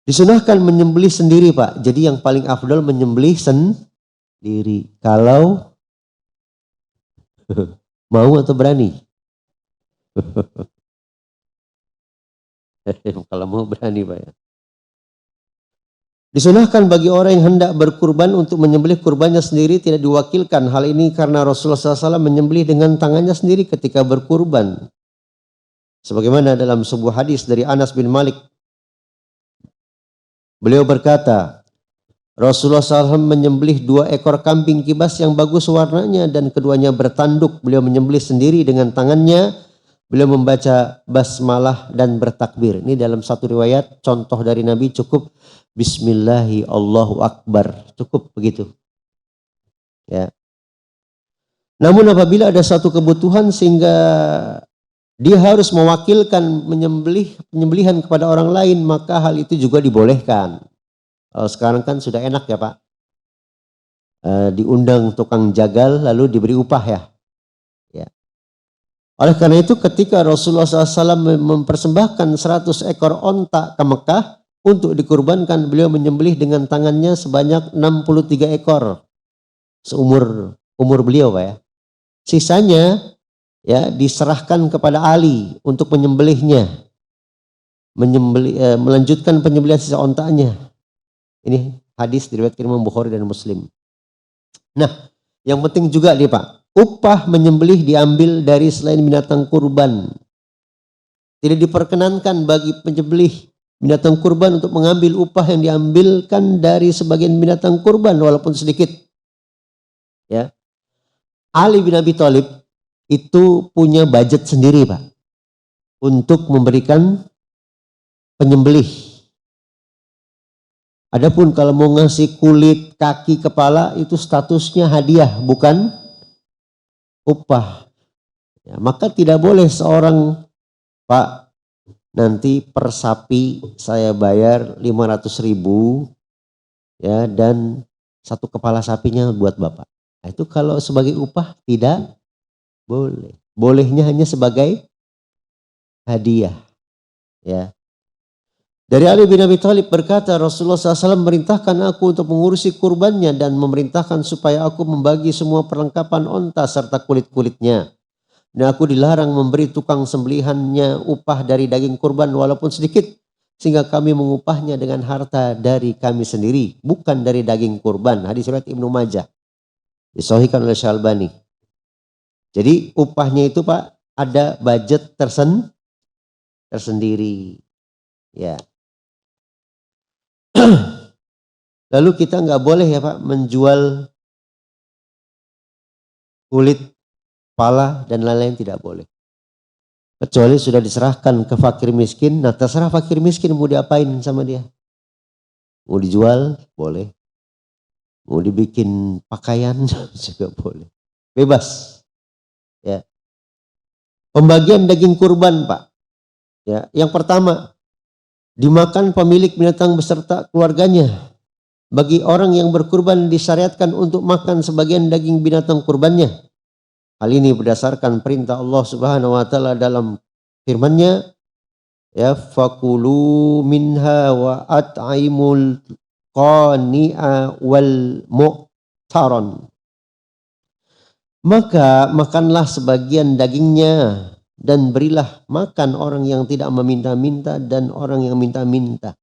Disunahkan menyembelih sendiri Pak. Jadi yang paling afdol menyembelih sendiri. Kalau mau atau berani? Kalau mau berani Pak ya. Disunahkan bagi orang yang hendak berkurban untuk menyembelih kurbannya sendiri tidak diwakilkan. Hal ini karena Rasulullah SAW menyembelih dengan tangannya sendiri ketika berkurban. Sebagaimana dalam sebuah hadis dari Anas bin Malik. Beliau berkata, Rasulullah SAW menyembelih 2 ekor kambing kibas yang bagus warnanya dan keduanya bertanduk. Beliau menyembelih sendiri dengan tangannya. Beliau membaca basmalah dan bertakbir. Ini dalam satu riwayat contoh dari Nabi cukup Bismillahi Allahu Akbar. Cukup begitu. Ya. Namun apabila ada satu kebutuhan sehingga dia harus mewakilkan penyembelihan kepada orang lain, maka hal itu juga dibolehkan. Kalau sekarang kan sudah enak ya Pak. Diundang tukang jagal lalu diberi upah ya. Oleh karena itu ketika Rasulullah SAW mempersembahkan 100 ekor onta ke Mekah untuk dikurbankan, beliau menyembelih dengan tangannya sebanyak 63 ekor seumur beliau Pak ya. Sisanya ya diserahkan kepada Ali untuk menyembelihnya, melanjutkan penyembelihan sisa ontanya. Ini hadis diriwayatkan Imam Bukhari dan Muslim. Nah, yang penting juga nih Pak, upah menyembelih diambil dari selain binatang kurban. Tidak diperkenankan bagi penyembelih binatang kurban untuk mengambil upah yang diambilkan dari sebagian binatang kurban walaupun sedikit. Ya. Ali bin Abi Thalib itu punya budget sendiri Pak untuk memberikan penyembelih. Adapun kalau mau ngasih kulit, kaki, kepala itu statusnya hadiah bukan upah. Ya, maka tidak boleh seorang Pak nanti per sapi saya bayar 500.000 ya, dan 1 kepala sapinya buat bapak. Nah, itu kalau sebagai upah tidak boleh. Bolehnya hanya sebagai hadiah. Ya. Dari Ali bin Abi Thalib berkata, Rasulullah SAW memerintahkan aku untuk mengurusi kurbannya dan memerintahkan supaya aku membagi semua perlengkapan onta serta kulit-kulitnya. Dan aku dilarang memberi tukang sembelihannya upah dari daging kurban walaupun sedikit. Sehingga kami mengupahnya dengan harta dari kami sendiri. Bukan dari daging kurban. Hadis riwayat Ibnu Majah. Disahihkan oleh Syalbani. Jadi upahnya itu Pak ada budget tersendiri. Ya. Lalu kita nggak boleh ya Pak menjual kulit, kepala dan lain-lain, tidak boleh. Kecuali sudah diserahkan ke fakir miskin, nah terserah fakir miskin mau diapain sama dia. Mau dijual boleh, mau dibikin pakaian juga boleh, bebas. Ya. Pembagian daging kurban Pak. Ya, yang pertama dimakan pemilik binatang beserta keluarganya. Bagi orang yang berkurban disyariatkan untuk makan sebagian daging binatang kurbannya. Hal ini berdasarkan perintah Allah Subhanahu wa taala dalam firman-Nya, ya fakulu minha wa at'imul qani'a wal mu'taron. Maka makanlah sebagian dagingnya dan berilah makan orang yang tidak meminta-minta dan orang yang minta-minta.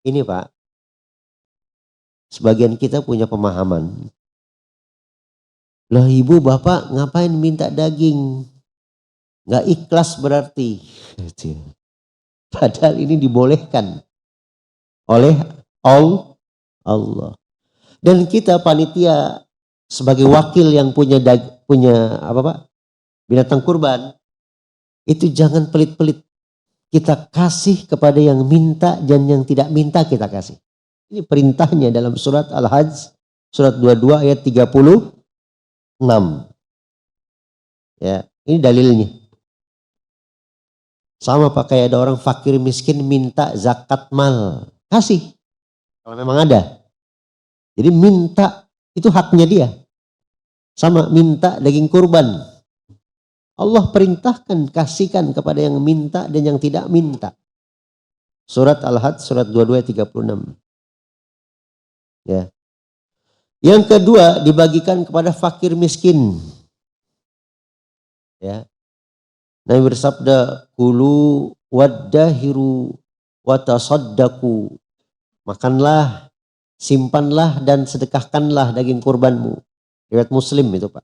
Ini Pak, sebagian kita punya pemahaman. Lah ibu bapak ngapain minta daging? Nggak ikhlas berarti. Padahal ini dibolehkan oleh Allah. Dan kita panitia sebagai wakil yang punya apa Pak? Binatang kurban, itu jangan pelit-pelit. Kita kasih kepada yang minta dan yang tidak minta kita kasih. Ini perintahnya dalam surat Al-Hajj, surat 22 ayat 36. Ya, ini dalilnya. Sama pakai ada orang fakir miskin minta zakat mal. Kasih. Kalau memang ada. Jadi minta itu haknya dia. Sama minta daging kurban. Allah perintahkan kasihkan kepada yang minta dan yang tidak minta. Surat Al-Hajj surat 22 ayat 36. Ya. Yang kedua dibagikan kepada fakir miskin. Ya. Nabi bersabda, kulu waddahiru watasaddaku. Makanlah, simpanlah dan sedekahkanlah daging kurbanmu. Riwayat Muslim itu Pak.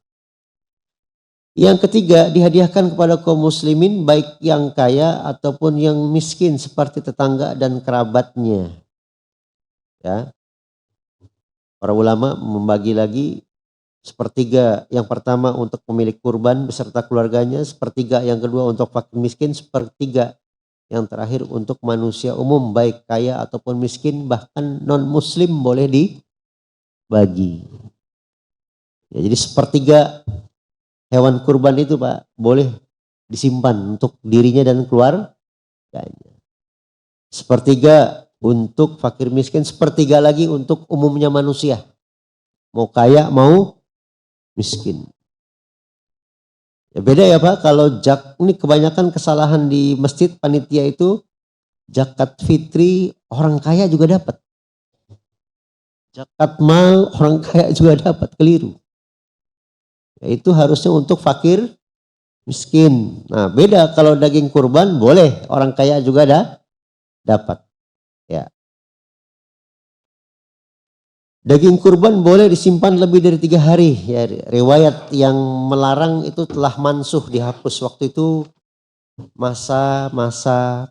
Yang ketiga dihadiahkan kepada kaum muslimin baik yang kaya ataupun yang miskin seperti tetangga dan kerabatnya. Ya. Para ulama membagi lagi. Sepertiga yang pertama untuk pemilik kurban beserta keluarganya, sepertiga yang kedua untuk fakir miskin, sepertiga yang terakhir untuk manusia umum baik kaya ataupun miskin, bahkan non muslim boleh dibagi. Ya, jadi sepertiga hewan kurban itu Pak boleh disimpan untuk dirinya dan keluarganya. Sepertiga untuk fakir miskin, sepertiga lagi untuk umumnya manusia. Mau kaya mau miskin. Ya beda ya Pak, kalau ini kebanyakan kesalahan di masjid panitia itu zakat fitri orang kaya juga dapat. Zakat mal orang kaya juga dapat, keliru. Ya, itu harusnya untuk fakir miskin. Nah beda kalau daging kurban boleh orang kaya juga dapat. Ya. Daging kurban boleh disimpan lebih dari 3 hari. Ya, riwayat yang melarang itu telah mansuh, dihapus waktu itu masa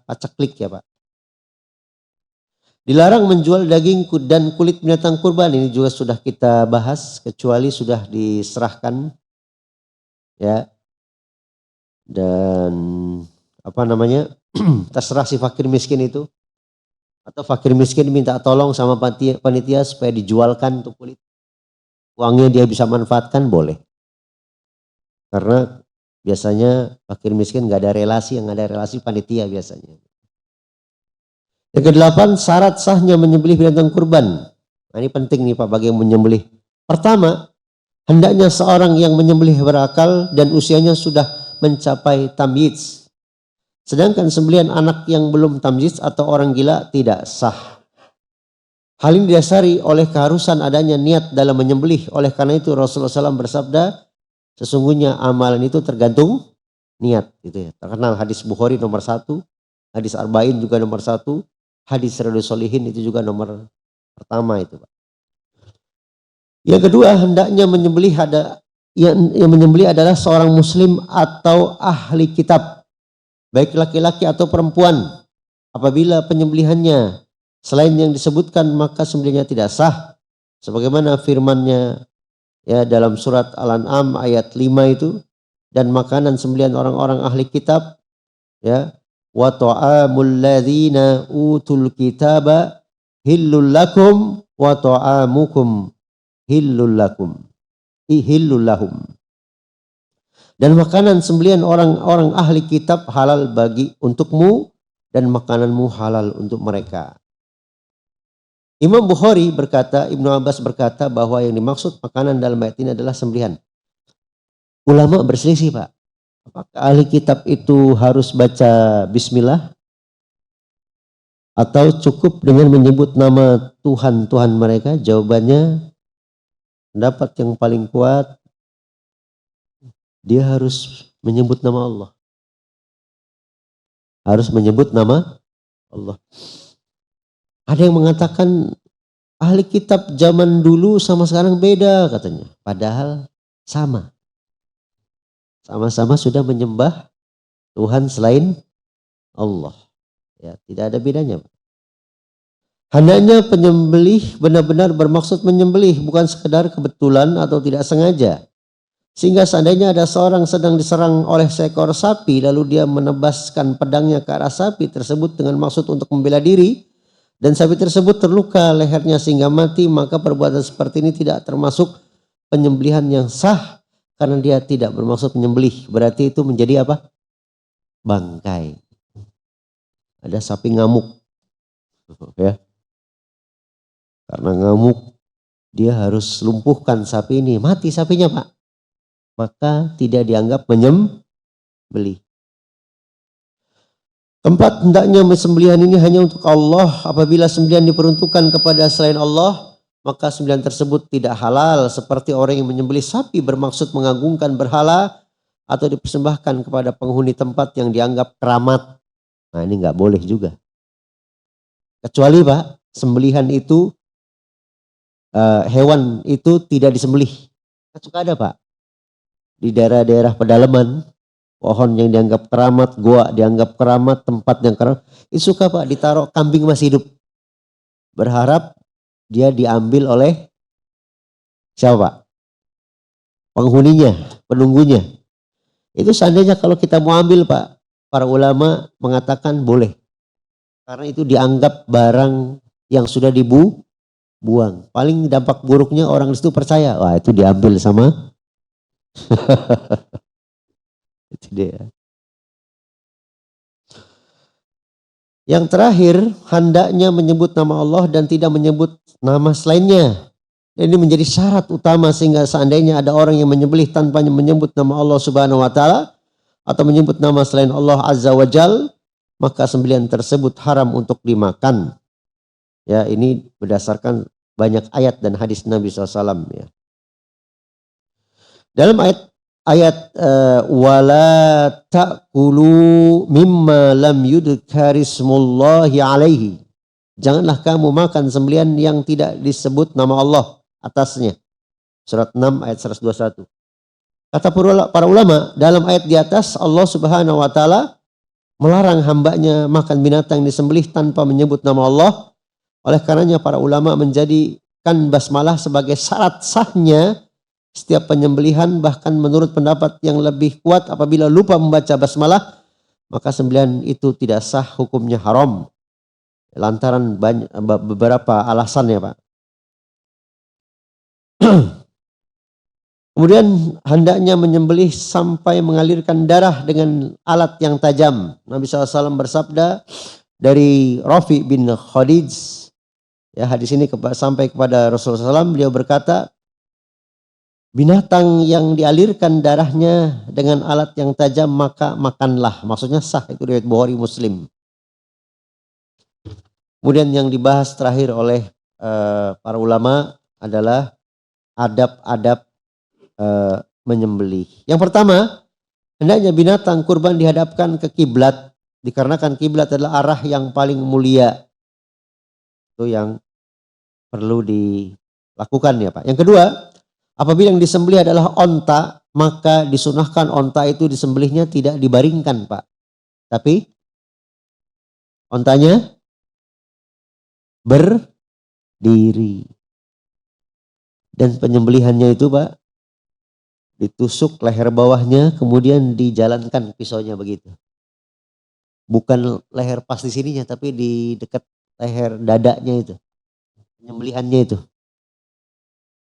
paceklik ya Pak. Dilarang menjual daging dan kulit binatang kurban, ini juga sudah kita bahas kecuali sudah diserahkan ya. Dan apa namanya? Terserah si fakir miskin itu. Atau fakir miskin minta tolong sama panitia supaya dijualkan tuh kulit. Uangnya dia bisa manfaatkan boleh. Karena biasanya fakir miskin gak ada relasi, yang ada relasi panitia biasanya. Yang kedelapan, syarat sahnya menyembelih binatang kurban. Nah, ini penting nih Pak bagi yang menyembelih. Pertama, hendaknya seorang yang menyembelih berakal dan usianya sudah mencapai tamyiz. Sedangkan sembelihan anak yang belum tamyiz atau orang gila tidak sah. Hal ini didasari oleh keharusan adanya niat dalam menyembelih. Oleh karena itu Rasulullah SAW bersabda, sesungguhnya amalan itu tergantung niat. Gitu ya. Terkenal hadis Bukhari nomor 1, hadis Arba'in juga nomor 1, hadis Riyadhus Shalihin itu juga nomor pertama itu Pak. Yang kedua, hendaknya menyembelih yang menyembelih adalah seorang muslim atau ahli kitab, baik laki-laki atau perempuan. Apabila penyembelihannya selain yang disebutkan maka sembelihnya tidak sah. Sebagaimana firman-Nya ya dalam surat Al-An'am ayat 5 itu, dan makanan sembelihan orang-orang ahli kitab ya, wa ta'amul ladzina utul kitaba hillul lakum wa ta'amukum hillul lakum ihillul lahum. Dan makanan sembelihan orang-orang ahli kitab halal bagi untukmu dan makananmu halal untuk mereka. Imam Bukhari berkata, Ibnu Abbas berkata bahwa yang dimaksud makanan dalam ayat ini adalah sembelihan. Ulama berselisih Pak. Apakah ahli kitab itu harus baca bismillah? Atau cukup dengan menyebut nama Tuhan-Tuhan mereka? Jawabannya, pendapat yang paling kuat, dia harus menyebut nama Allah. Harus menyebut nama Allah. Ada yang mengatakan ahli kitab zaman dulu sama sekarang beda katanya. Padahal sama. Sama-sama sudah menyembah Tuhan selain Allah. Ya, tidak ada bedanya. Hendaknya penyembelih benar-benar bermaksud menyembelih, bukan sekedar kebetulan atau tidak sengaja. Sehingga seandainya ada seorang sedang diserang oleh seekor sapi, lalu dia menebaskan pedangnya ke arah sapi tersebut dengan maksud untuk membela diri, dan sapi tersebut terluka lehernya sehingga mati, maka perbuatan seperti ini tidak termasuk penyembelihan yang sah, karena dia tidak bermaksud menyembelih. Berarti itu menjadi apa? Bangkai. Ada sapi ngamuk. Ya. Karena ngamuk, dia harus lumpuhkan sapi ini. Mati sapinya Pak. Maka tidak dianggap menyembelih. Tempat hendaknya sembelihan ini hanya untuk Allah. Apabila sembelihan diperuntukkan kepada selain Allah, maka sembelihan tersebut tidak halal. Seperti orang yang menyembelih sapi bermaksud mengagungkan berhala atau dipersembahkan kepada penghuni tempat yang dianggap keramat. Nah ini nggak boleh juga. Kecuali Pak, sembelihan itu hewan itu tidak disembelih. Suka ada Pak di daerah-daerah pedalaman, pohon yang dianggap keramat, goa dianggap keramat, tempat yang keramat, itu suka Pak ditaruh kambing masih hidup, berharap dia diambil oleh siapa Pak? Penghuninya, penunggunya. Itu seandainya kalau kita mau ambil Pak, para ulama mengatakan boleh, karena itu dianggap barang yang sudah dibuang. Paling dampak buruknya orang itu percaya, wah itu diambil sama itu dia. Yang terakhir, hendaknya menyebut nama Allah dan tidak menyebut nama selainnya. Ini menjadi syarat utama, sehingga seandainya ada orang yang menyembelih tanpa menyebut nama Allah Subhanahu wa taala atau menyebut nama selain Allah Azza wa Jal, maka sembelihan tersebut haram untuk dimakan. Ya, ini berdasarkan banyak ayat dan hadis Nabi SAW. Ya. Dalam ayat wala ta'kulu mimma lam yudkarismullahi alaihi. Janganlah kamu makan sembelihan yang tidak disebut nama Allah atasnya. Surat 6 ayat 121. Kata para ulama, dalam ayat di atas Allah Subhanahu wa taala melarang hambanya makan binatang yang disembelih tanpa menyebut nama Allah. Oleh karenanya para ulama menjadikan basmalah sebagai syarat sahnya setiap penyembelihan, bahkan menurut pendapat yang lebih kuat apabila lupa membaca basmalah maka sembelihan itu tidak sah, hukumnya haram. Lantaran beberapa alasannya Pak. Kemudian hendaknya menyembelih sampai mengalirkan darah dengan alat yang tajam. Nabi SAW bersabda, dari Rafi bin Khadij, ya hadis ini sampai kepada Rasulullah SAW, beliau berkata, binatang yang dialirkan darahnya dengan alat yang tajam maka makanlah. Maksudnya sah, itu riwayat Bukhari Muslim. Kemudian yang dibahas terakhir oleh para ulama adalah adab-adab menyembelih. Yang pertama, hendaknya binatang kurban dihadapkan ke kiblat, dikarenakan kiblat adalah arah yang paling mulia. Itu yang perlu dilakukan ya Pak. Yang kedua, apabila yang disembelih adalah onta, maka disunahkan onta itu disembelihnya tidak dibaringkan Pak. Tapi ontanya berdiri. Dan penyembelihannya itu Pak, ditusuk leher bawahnya, kemudian dijalankan pisaunya begitu. Bukan leher pas di sininya, tapi di dekat leher dadanya itu. Penyembelihannya itu.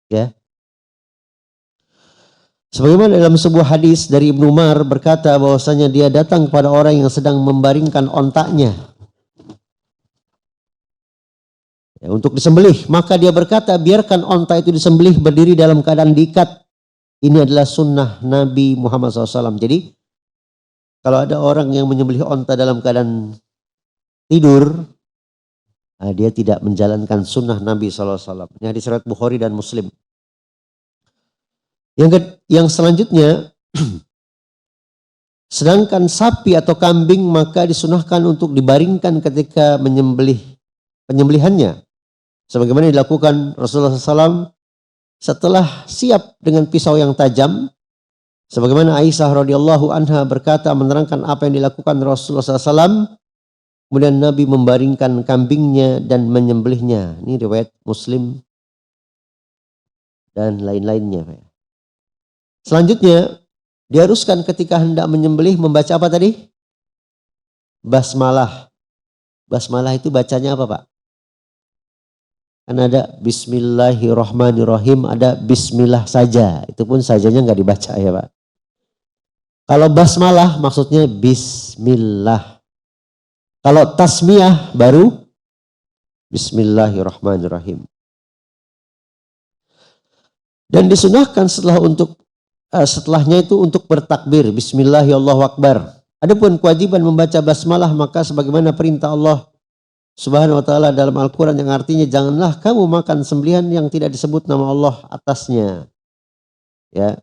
Ya. Sebagaimana dalam sebuah hadis dari Ibnu Umar berkata bahwasanya dia datang kepada orang yang sedang membaringkan ontaknya. Ya, untuk disembelih, maka dia berkata, biarkan onta itu disembelih berdiri dalam keadaan diikat. Ini adalah sunnah Nabi Muhammad SAW. Jadi, kalau ada orang yang menyembelih onta dalam keadaan tidur, nah dia tidak menjalankan sunnah Nabi SAW. Ini hadis riwayat Bukhari dan Muslim. Yang selanjutnya, sedangkan sapi atau kambing maka disunahkan untuk dibaringkan ketika penyembelihannya. Sebagaimana dilakukan Rasulullah SAW setelah siap dengan pisau yang tajam. Sebagaimana Aisyah radhiyallahu anha berkata menerangkan apa yang dilakukan Rasulullah SAW. Kemudian Nabi membaringkan kambingnya dan menyembelihnya. Ini riwayat Muslim dan lain-lainnya. Selanjutnya, diharuskan ketika hendak menyembelih membaca apa tadi? Basmalah. Basmalah itu bacanya apa Pak? Kan ada Bismillahirrahmanirrahim, ada Bismillah saja. Itu pun sajanya nggak dibaca ya Pak. Kalau basmalah maksudnya Bismillah. Kalau tasmiyah baru Bismillahirrahmanirrahim. Dan disunahkan setelahnya itu untuk bertakbir. Bismillahirrahmanirrahim. Adapun kewajiban membaca basmalah maka sebagaimana perintah Allah Subhanahu wa ta'ala dalam Al-Quran yang artinya janganlah kamu makan sembelihan yang tidak disebut nama Allah atasnya. Ya.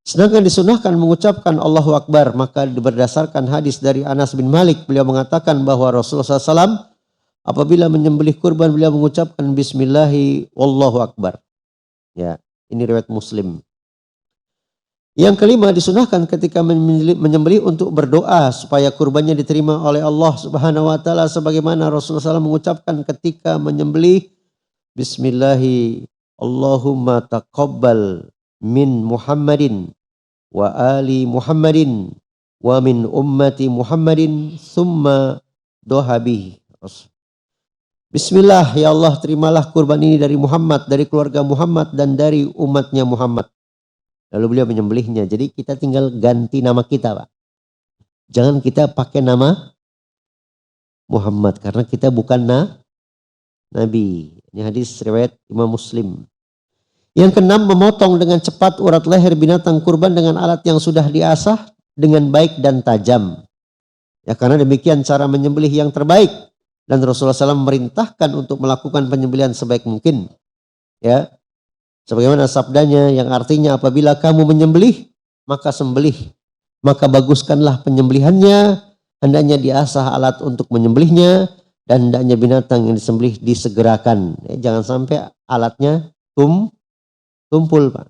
Sedangkan disunahkan mengucapkan Allahu Akbar, maka berdasarkan hadis dari Anas bin Malik, beliau mengatakan bahwa Rasulullah SAW apabila menyembelih kurban beliau mengucapkan Bismillahi Wallahu Akbar. Ya, ini riwayat Muslim. Yang kelima, disunahkan ketika menyembelih untuk berdoa supaya kurbannya diterima oleh Allah Subhanahu wa taala sebagaimana Rasulullah SAW mengucapkan ketika menyembelih Bismillahi Allahumma taqabbal min Muhammadin wa ali Muhammadin wa min ummati Muhammadin summa dohabihi. Bismillah ya Allah, terimalah kurban ini dari Muhammad, dari keluarga Muhammad dan dari umatnya Muhammad. Lalu beliau menyembelihnya. Jadi kita tinggal ganti nama kita Pak. Jangan kita pakai nama Muhammad karena kita bukan Nabi. Ini hadis riwayat Imam Muslim. Yang keenam, memotong dengan cepat urat leher binatang kurban dengan alat yang sudah diasah dengan baik dan tajam. Ya karena demikian cara menyembelih yang terbaik. Dan Rasulullah SAW memerintahkan untuk melakukan penyembelihan sebaik mungkin. Ya. Sebagaimana sabdanya yang artinya apabila kamu menyembelih maka sembelih. Maka baguskanlah penyembelihannya. Hendaknya diasah alat untuk menyembelihnya. Dan hendaknya binatang yang disembelih disegerakan. Jangan sampai alatnya tumpul Pak.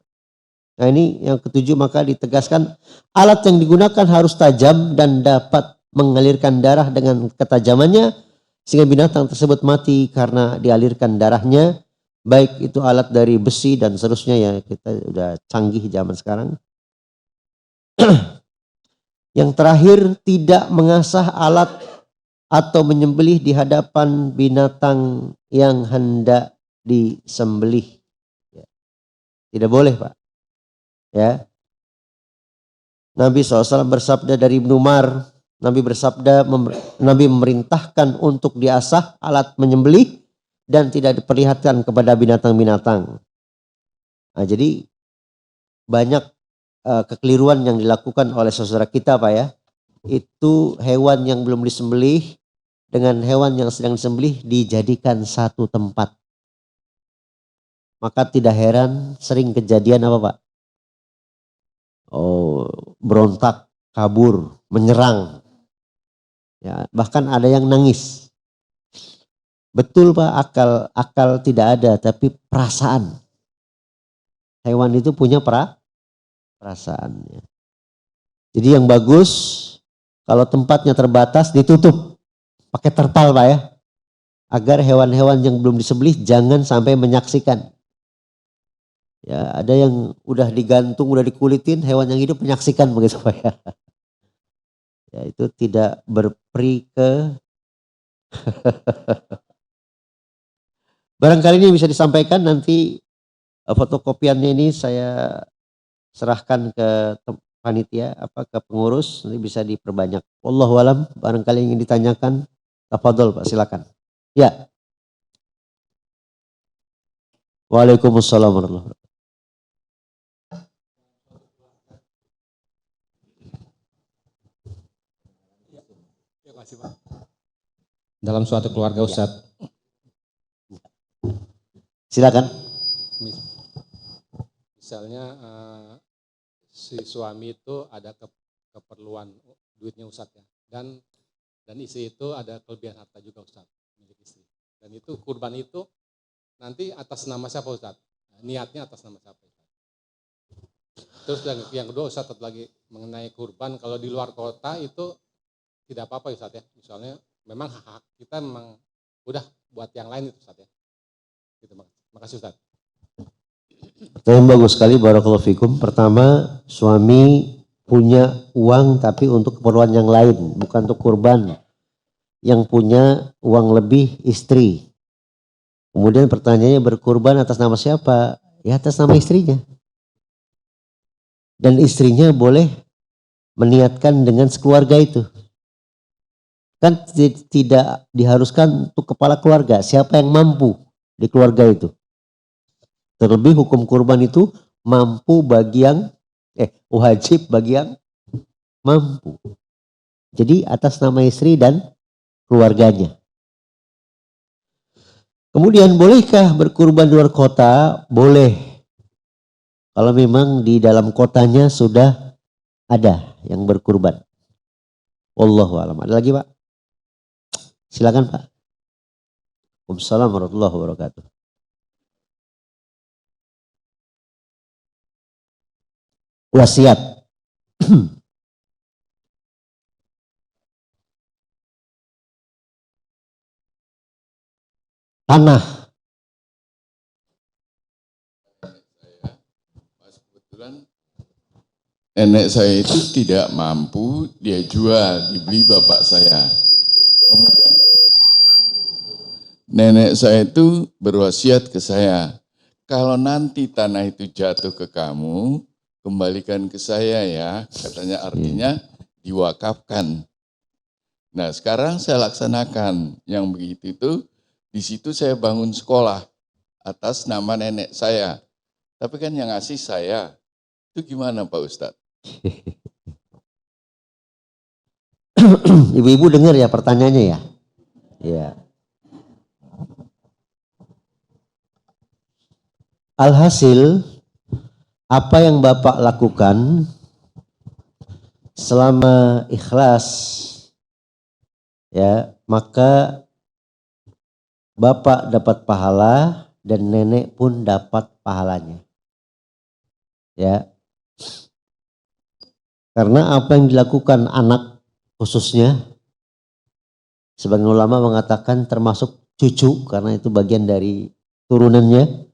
Nah ini yang ketujuh, maka ditegaskan alat yang digunakan harus tajam dan dapat mengalirkan darah dengan ketajamannya. Sehingga binatang tersebut mati karena dialirkan darahnya. Baik itu alat dari besi dan seterusnya ya, kita udah canggih zaman sekarang. Yang terakhir, tidak mengasah alat atau menyembelih di hadapan binatang yang hendak disembelih. Ya. Tidak boleh Pak. Ya. Nabi SAW bersabda dari Ibnu Umar, Nabi bersabda, Nabi memerintahkan untuk diasah alat menyembelih dan tidak diperlihatkan kepada binatang-binatang. Nah, jadi banyak kekeliruan yang dilakukan oleh saudara kita, Pak ya. Itu hewan yang belum disembelih dengan hewan yang sedang disembelih dijadikan satu tempat. Maka tidak heran sering kejadian apa, Pak? Oh, berontak, kabur, menyerang. Ya, bahkan ada yang nangis. Betul Pak, akal tidak ada, tapi perasaan. Hewan itu punya perasaan. Ya. Jadi yang bagus, kalau tempatnya terbatas ditutup. Pakai terpal Pak ya. Agar hewan-hewan yang belum disembelih jangan sampai menyaksikan. Ya, ada yang udah digantung, udah dikulitin, hewan yang hidup menyaksikan begitu Pak ya. Ya, itu tidak berperi ke barangkali ini bisa disampaikan nanti fotokopiannya ini saya serahkan ke panitia ke pengurus nanti bisa diperbanyak. Wallahu alam, barangkali ingin ditanyakan, tafadhol Pak silakan. Ya. Waalaikumsalam warahmatullahi wabarakatuh. Terima kasih Pak. Dalam suatu keluarga Ustadz. Silakan. Misalnya si suami itu ada keperluan duitnya Ustadz ya. Dan istri itu ada kelebihan harta juga Ustadz milik istri. Dan itu kurban itu nanti atas nama siapa Ustadz? Niatnya atas nama siapa Ustadz? Terus yang kedua Ustadz lagi mengenai kurban kalau di luar kota itu tidak apa-apa Ustadz ya. Misalnya memang hak kita memang udah buat yang lain itu Ustadz ya. Gitu, makasih Ustadz. Yang bagus sekali, barakallahu fikum. Pertama, suami punya uang tapi untuk keperluan yang lain, bukan untuk kurban. Yang punya uang lebih istri. Kemudian pertanyaannya berkurban atas nama siapa? Ya atas nama istrinya. Dan istrinya boleh meniatkan dengan sekeluarga itu. Kan tidak diharuskan untuk kepala keluarga. Siapa yang mampu di keluarga itu. Terlebih hukum kurban itu mampu bagi yang wajib bagi yang mampu. Jadi atas nama istri dan keluarganya. Kemudian bolehkah berkurban di luar kota? Boleh. Kalau memang di dalam kotanya sudah ada yang berkurban. Wallahu a'lam. Ada lagi Pak? Silakan Pak. Waalaikumsalam warahmatullahi wabarakatuh. Wasiat. Tanah. Kebetulan nenek saya itu tidak mampu, dia jual, dibeli bapak saya. Kemudian nenek saya itu berwasiat ke saya, kalau nanti tanah itu jatuh ke kamu, kembalikan ke saya ya, katanya artinya diwakafkan. Nah sekarang saya laksanakan yang begitu itu, di situ saya bangun sekolah atas nama nenek saya. Tapi kan yang ngasih saya, itu gimana Pak Ustadz? Ibu-ibu dengar ya pertanyaannya ya? Iya. Alhasil, apa yang Bapak lakukan selama ikhlas, ya, maka Bapak dapat pahala dan nenek pun dapat pahalanya. Ya. Karena apa yang dilakukan anak khususnya, sebagian ulama mengatakan termasuk cucu karena itu bagian dari turunannya,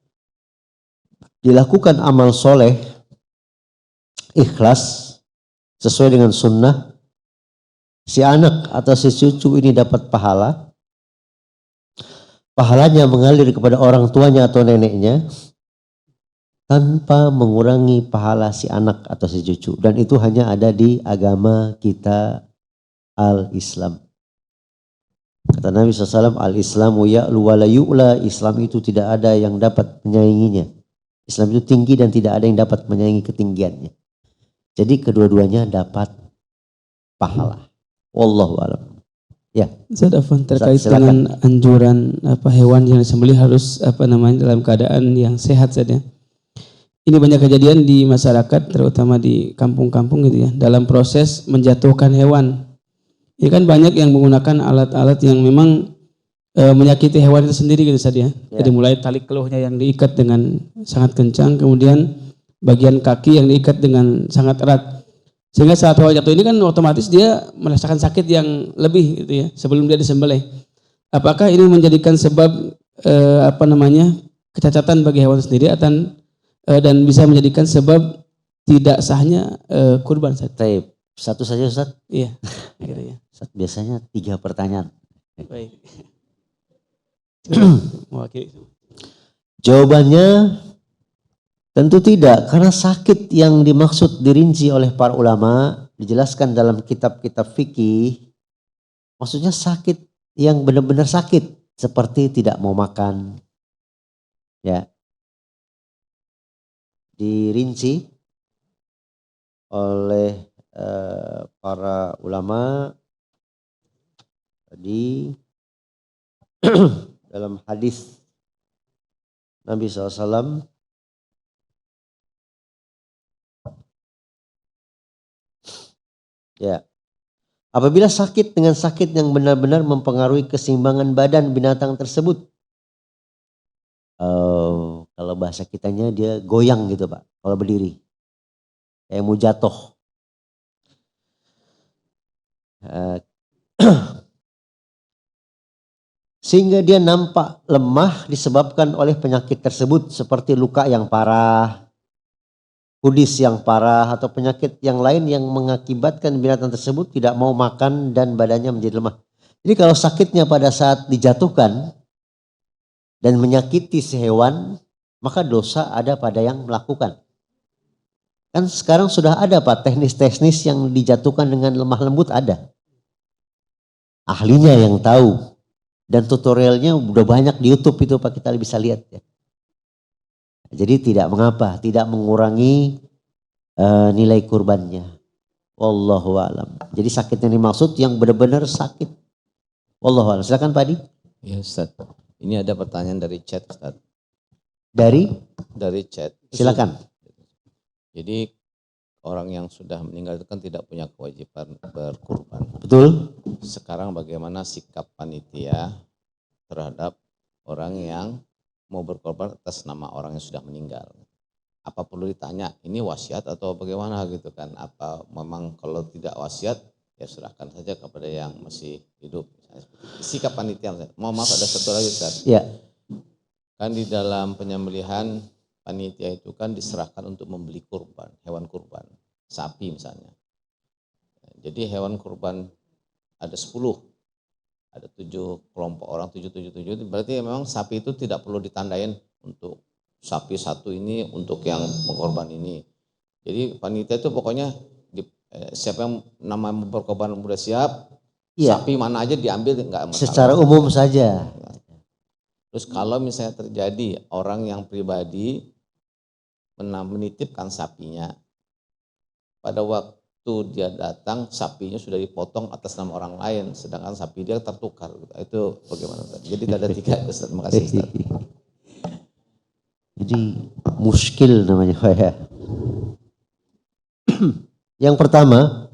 dilakukan amal soleh, ikhlas, sesuai dengan sunnah, si anak atau si cucu ini dapat pahala, pahalanya mengalir kepada orang tuanya atau neneknya, tanpa mengurangi pahala si anak atau si cucu. Dan itu hanya ada di agama kita al-Islam. Kata Nabi SAW, al-Islamu ya'lu wa la yu'la. Islam itu tidak ada yang dapat menyainginya. Islam itu tinggi dan tidak ada yang dapat menyaingi ketinggiannya. Jadi kedua-duanya dapat pahala. Wallahu a'lam. Ya. Ustaz Afwan, terkait Silakan. dengan anjuran hewan yang disembelih harus dalam keadaan yang sehat saja. Ini banyak kejadian di masyarakat, terutama di kampung-kampung gitu ya, dalam proses menjatuhkan hewan. Ini kan banyak yang menggunakan alat-alat yang memang menyakiti hewan itu sendiri gitu Ustaz ya. Jadi mulai tali keluhnya yang diikat dengan sangat kencang, kemudian bagian kaki yang diikat dengan sangat erat. Sehingga saat hewan jatuh ini kan otomatis dia merasakan sakit yang lebih gitu ya sebelum dia disembelih. Apakah ini menjadikan sebab kecacatan bagi hewan sendiri dan bisa menjadikan sebab tidak sahnya kurban Ustaz? Taib. Satu saja Ustaz? Iya. Gitu ya. Ustaz, biasanya 3 pertanyaan. Baik. Mewakili. Jawabannya tentu tidak, karena sakit yang dimaksud dirinci oleh para ulama, dijelaskan dalam kitab-kitab fikih, maksudnya sakit yang benar-benar sakit, seperti tidak mau makan. Ya. Dirinci oleh para ulama di dalam hadis Nabi SAW. Ya. Apabila sakit dengan sakit yang benar-benar mempengaruhi keseimbangan badan binatang tersebut. Kalau bahasa kitanya dia goyang gitu Pak, kalau berdiri. Kayak mau jatuh. Sehingga dia nampak lemah disebabkan oleh penyakit tersebut, seperti luka yang parah, kudis yang parah, atau penyakit yang lain yang mengakibatkan binatang tersebut tidak mau makan dan badannya menjadi lemah. Jadi kalau sakitnya pada saat dijatuhkan dan menyakiti si hewan, maka dosa ada pada yang melakukan. Kan sekarang sudah ada Pak teknis-teknis yang dijatuhkan dengan lemah lembut ada. Ahlinya yang tahu. Dan tutorialnya udah banyak di YouTube itu Pak, kita bisa lihat ya. Jadi tidak mengapa, tidak mengurangi nilai kurbannya. Wallahu a'lam. Jadi sakit yang dimaksud yang benar-benar sakit. Wallahu a'lam. Silakan Pak Adi. Ya Ustaz, ini ada pertanyaan dari chat Ustaz. Dari Chat. silakan. Jadi orang yang sudah meninggal itu kan tidak punya kewajiban berkurban. Betul? Sekarang bagaimana sikap panitia terhadap orang yang mau berkorban atas nama orang yang sudah meninggal? Apa perlu ditanya ini wasiat atau bagaimana gitu kan? Apa memang kalau tidak wasiat ya serahkan saja kepada yang masih hidup? Sikap panitia. Mohon maaf ada satu lagi Ustaz. Ya. Kan di dalam penyembelihan panitia itu kan diserahkan untuk membeli kurban, hewan kurban, sapi misalnya. Jadi hewan kurban ada 10, ada 7 kelompok orang, 7, berarti memang sapi itu tidak perlu ditandain untuk sapi satu ini untuk yang mengkorban ini. Jadi panitia itu pokoknya siapa yang namanya berkorban udah siap, Iya. sapi mana aja diambil enggak masalah. Secara umum saja. Terus kalau misalnya terjadi orang yang pribadi menitipkan sapinya, pada waktu dia datang sapinya sudah dipotong atas nama orang lain, sedangkan sapi dia tertukar. Itu bagaimana Ustaz? Jadi ada 3 Ustaz. Terima kasih Ustaz. Jadi muskil namanya Pak ya. Yang pertama,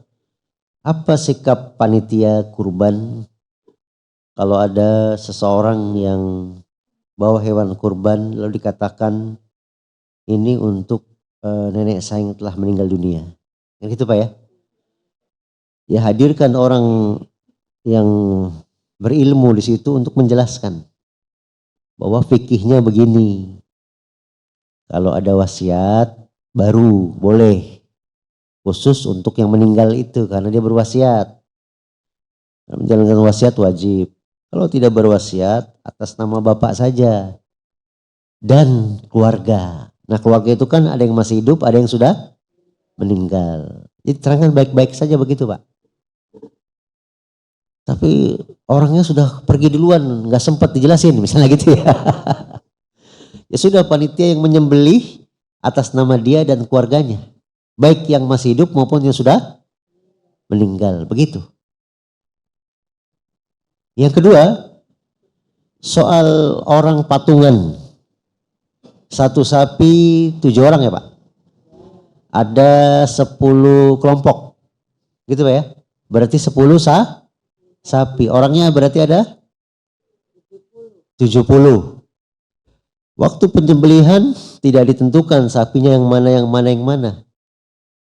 apa sikap panitia kurban kalau ada seseorang yang bawa hewan kurban lalu dikatakan ini untuk nenek saya yang telah meninggal dunia. Yang gitu Pak ya. Ya hadirkan orang yang berilmu di situ untuk menjelaskan bahwa fikihnya begini. Kalau ada wasiat baru boleh. Khusus untuk yang meninggal itu karena dia berwasiat. Menjalankan wasiat wajib. Kalau tidak berwasiat atas nama bapak saja. Dan keluarga. Nah keluarga itu kan ada yang masih hidup, ada yang sudah meninggal. Jadi terangkan baik-baik saja begitu Pak. Tapi orangnya sudah pergi duluan, nggak sempat dijelasin, misalnya gitu ya. Ya sudah, panitia yang menyembelih atas nama dia dan keluarganya. Baik yang masih hidup maupun yang sudah meninggal, begitu. Yang kedua, soal orang patungan. Satu sapi 7 orang ya Pak? Ada 10 kelompok. Gitu Pak ya? Berarti 10 sapi. Orangnya berarti ada 70. Waktu penyembelihan tidak ditentukan sapinya yang mana.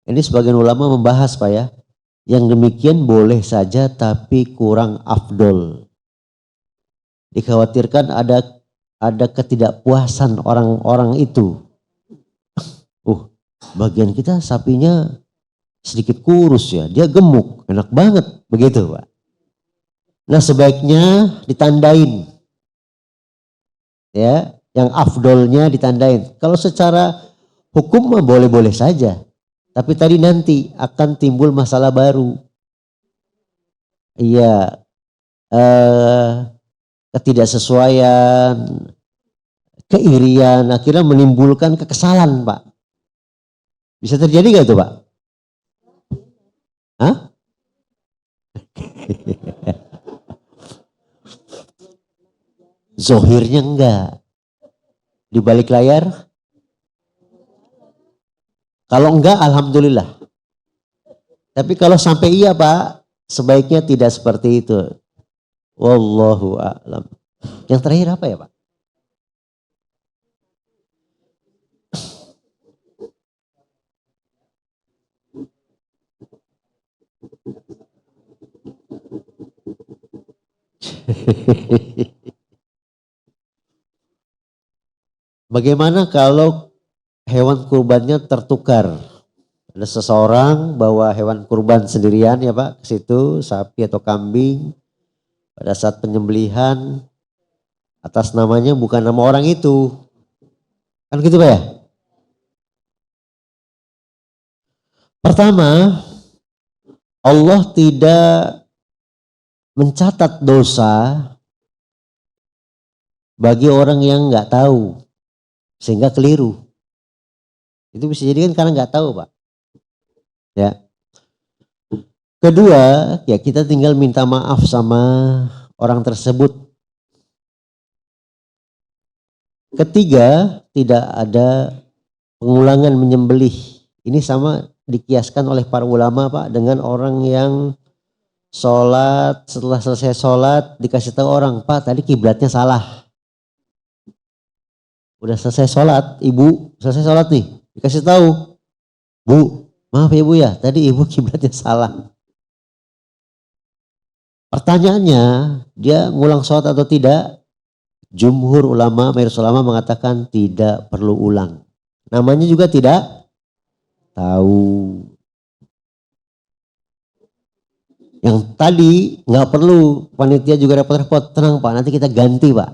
Ini sebagian ulama membahas Pak ya. Yang demikian boleh saja tapi kurang afdol. Dikhawatirkan ada ketidakpuasan orang-orang itu. Bagian kita sapinya sedikit kurus ya, dia gemuk, enak banget, begitu Pak. Nah sebaiknya ditandain. Ya, yang afdolnya ditandain. Kalau secara hukum mah boleh-boleh saja. Tapi tadi nanti akan timbul masalah baru. Iya, ketidaksesuaian, keirian, akhirnya menimbulkan kekesalan Pak. Bisa terjadi gak itu Pak? Hah? Zohirnya enggak. Di balik layar? Kalau enggak alhamdulillah. Tapi kalau sampai iya Pak, sebaiknya tidak seperti itu. Wallahu a'lam. Yang terakhir apa ya Pak? Bagaimana kalau hewan kurbannya tertukar? Ada seseorang bawa hewan kurban sendirian ya Pak, ke situ sapi atau kambing. Pada saat penyembelihan atas namanya bukan nama orang itu. Kan gitu Pak ya? Pertama, Allah tidak mencatat dosa bagi orang yang nggak tahu sehingga keliru. Itu bisa jadi kan karena nggak tahu Pak. Ya. Kedua, ya kita tinggal minta maaf sama orang tersebut. Ketiga, tidak ada pengulangan menyembelih. Ini sama dikiaskan oleh para ulama Pak dengan orang yang sholat, setelah selesai sholat dikasih tahu orang, Pak tadi kiblatnya salah. Udah selesai sholat, ibu selesai sholat nih, dikasih tahu, Bu, maaf ya Bu ya, tadi ibu kiblatnya salah. Pertanyaannya, dia ngulang sholat atau tidak? Jumhur ulama, mayoritas ulama mengatakan tidak perlu ulang. Namanya juga tidak tahu. Yang tadi nggak perlu panitia juga repot-repot, tenang Pak, nanti kita ganti Pak.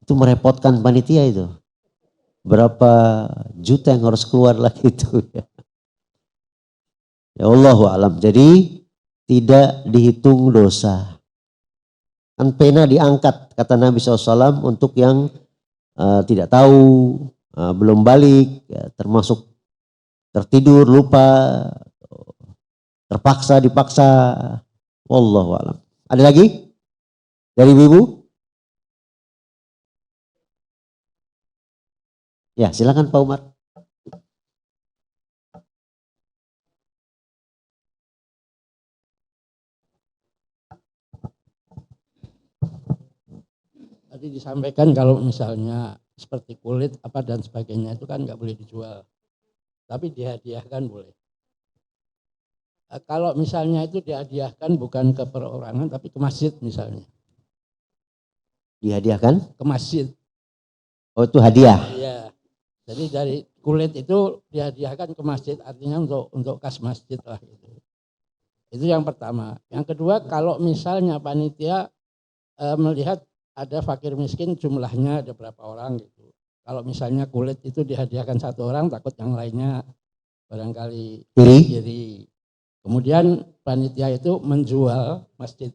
Itu merepotkan panitia itu. Berapa juta yang harus keluar lagi itu ya. Ya Allahu a'lam. Jadi tidak dihitung dosa. Kan pena diangkat kata Nabi SAW untuk yang tidak tahu, belum balik, ya, termasuk tertidur, lupa, terpaksa, dipaksa. Wallahu a'lam. Ada lagi dari ibu? Ya silakan Pak Umar. Tadi disampaikan kalau misalnya seperti kulit apa dan sebagainya itu kan nggak boleh dijual, tapi dihadiahkan boleh. Kalau misalnya itu dihadiahkan bukan ke perorangan tapi ke masjid misalnya. Dihadiahkan? Ke masjid. Oh itu hadiah. Iya. Jadi dari kulit itu dihadiahkan ke masjid, artinya untuk kas masjid lah gitu. Itu yang pertama. Yang kedua, kalau misalnya panitia melihat ada fakir miskin jumlahnya ada berapa orang gitu. Kalau misalnya kulit itu dihadiahkan satu orang, takut yang lainnya barangkali iri. Kemudian panitia itu menjual masjid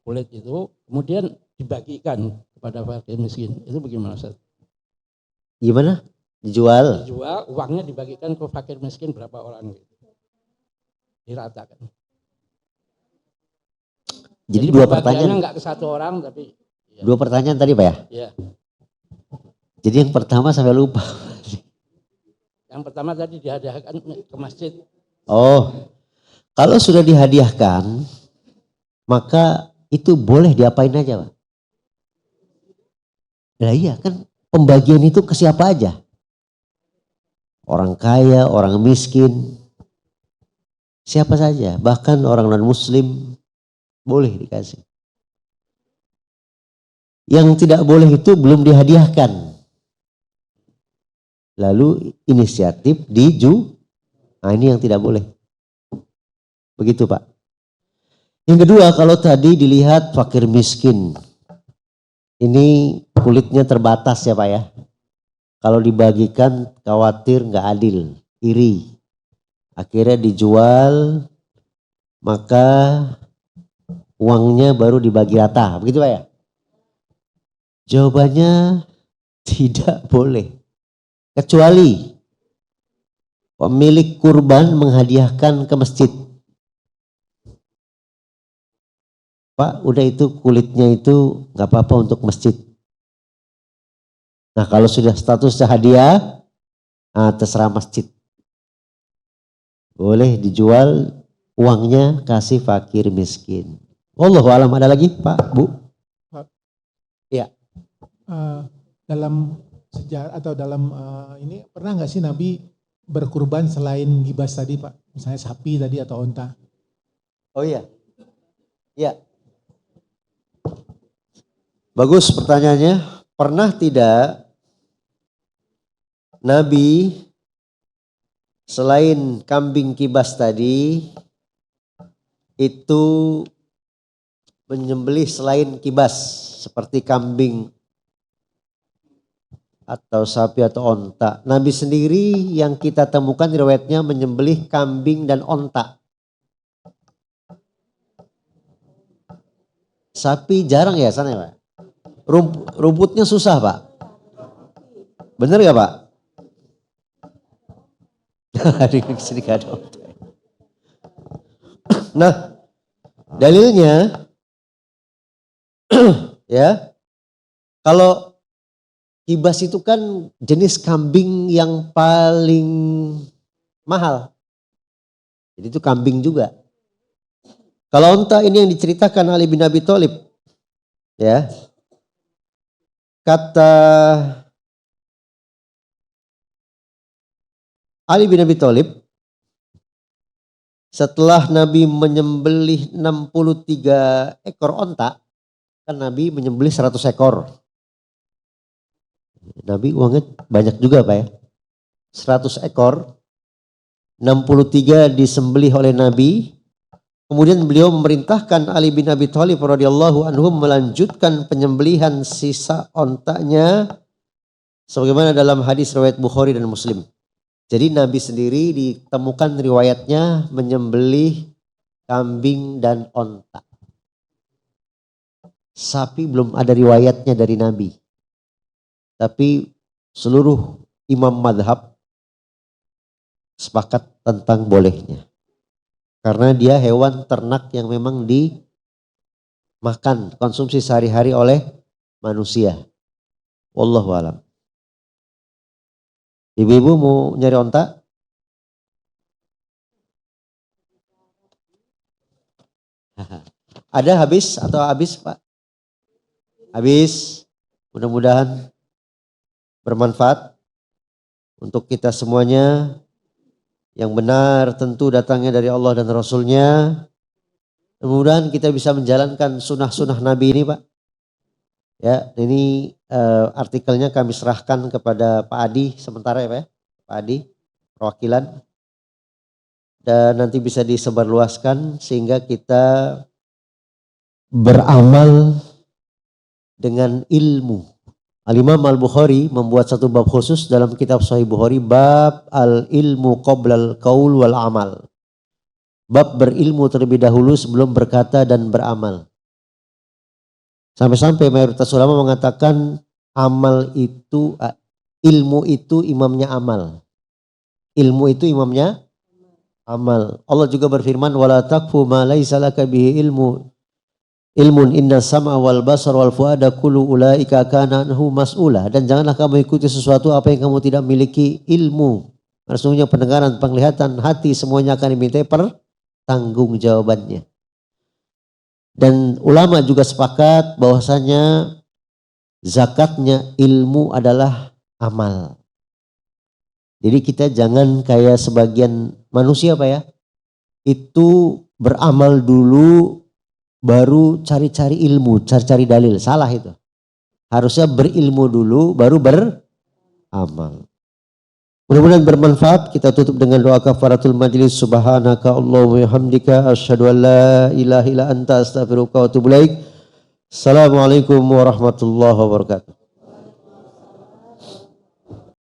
kulit itu, kemudian dibagikan kepada fakir miskin. Itu bagaimana Ustaz? Gimana? Dijual? Dijual, uangnya dibagikan ke fakir miskin berapa orang gitu. Diratakan. Jadi dua pembagiannya pertanyaan. Enggak ke satu orang tapi. Ya. Dua pertanyaan tadi Pak ya? Iya. Jadi yang pertama sampai lupa. Yang pertama tadi dihadiahkan ke masjid. Oh, kalau sudah dihadiahkan, maka itu boleh diapain aja Pak? Nah iya kan pembagian itu ke siapa aja? Orang kaya, orang miskin, siapa saja, bahkan orang non-muslim boleh dikasih. Yang tidak boleh itu belum dihadiahkan. Lalu inisiatif nah ini yang tidak boleh. Begitu Pak. Yang kedua, kalau tadi dilihat fakir miskin, ini kulitnya terbatas ya Pak ya. Kalau dibagikan khawatir nggak adil, iri. Akhirnya dijual, maka uangnya baru dibagi rata. Begitu Pak ya? Jawabannya tidak boleh. Kecuali pemilik kurban menghadiahkan ke masjid. Pak, udah itu kulitnya itu nggak apa-apa untuk masjid. Nah kalau sudah statusnya hadiah, terserah masjid. Boleh dijual, uangnya kasih fakir miskin. Wallahu alam. Ada lagi Pak, Bu? Pak. Ya. Dalam sejarah atau dalam ini pernah nggak sih Nabi berkurban selain gibas tadi Pak? Misalnya sapi tadi atau onta? Oh iya. Ya. Bagus pertanyaannya. Pernah tidak Nabi selain kambing kibas tadi itu menyembelih selain kibas seperti kambing atau sapi atau onta? Nabi sendiri yang kita temukan riwayatnya menyembelih kambing dan onta. Sapi jarang ya sana ya Pak? Rumputnya susah Pak. Bener gak Pak? Di sini gak ada. Nah, dalilnya ya, kalau kibas itu kan jenis kambing yang paling mahal. Jadi itu kambing juga. Kalau onta ini yang diceritakan Ali bin Abi Thalib, ya, kata Ali bin Abi Thalib, setelah Nabi menyembelih 63 ekor onta, kan Nabi menyembelih 100 ekor. Nabi uangnya banyak juga Pak ya. 100 ekor, 63 disembelih oleh Nabi. Kemudian beliau memerintahkan Ali bin Abi Thalib radhiyallahu anhu melanjutkan penyembelihan sisa ontanya sebagaimana dalam hadis riwayat Bukhari dan Muslim. Jadi Nabi sendiri ditemukan riwayatnya menyembelih kambing dan onta. Sapi belum ada riwayatnya dari Nabi. Tapi seluruh imam madhab sepakat tentang bolehnya. Karena dia hewan ternak yang memang dimakan, konsumsi sehari-hari oleh manusia. Wallahu a'lam. Ibu-ibu mau nyari onta? Ada habis atau habis Pak? Habis. Mudah-mudahan bermanfaat untuk kita semuanya. Yang benar tentu datangnya dari Allah dan Rasulnya. Mudah-mudahan kita bisa menjalankan sunnah-sunnah Nabi ini Pak. Ya, ini artikelnya kami serahkan kepada Pak Adi sementara ya Pak ya. Pak Adi, perwakilan. Dan nanti bisa disebarluaskan sehingga kita beramal dengan ilmu. Al-Imam Al-Bukhari membuat satu bab khusus dalam kitab Sahih Bukhari, bab al-ilmu qoblal qaul wal amal. bab berilmu terlebih dahulu sebelum berkata dan beramal. Sampai-sampai mayoritas ulama mengatakan amal itu, ilmu itu imamnya amal. Ilmu itu imamnya amal. Allah juga berfirman, wala taqfu ma laisa laka bihi ilmun inna sam'a wal basar wal fuada kullu ulaika kana anhu mas'ula. Dan janganlah kamu ikuti sesuatu apa yang kamu tidak miliki ilmu. Sesungguhnya pendengaran, penglihatan, hati semuanya akan dimintai pertanggungjawabannya. Dan ulama juga sepakat bahwasanya zakatnya ilmu adalah amal. Jadi kita jangan kayak sebagian manusia Pak ya, itu beramal dulu baru cari-cari ilmu, cari-cari dalil. Salah itu. Harusnya berilmu dulu baru beramal. Mudah-mudahan bermanfaat. Kita tutup dengan doa kafaratul majlis. Subhanaka Allahumma wa bihamdika asyhadu an la ilaha illa anta astaghfiruka wa atubu ilaik. Assalamualaikum warahmatullahi wabarakatuh.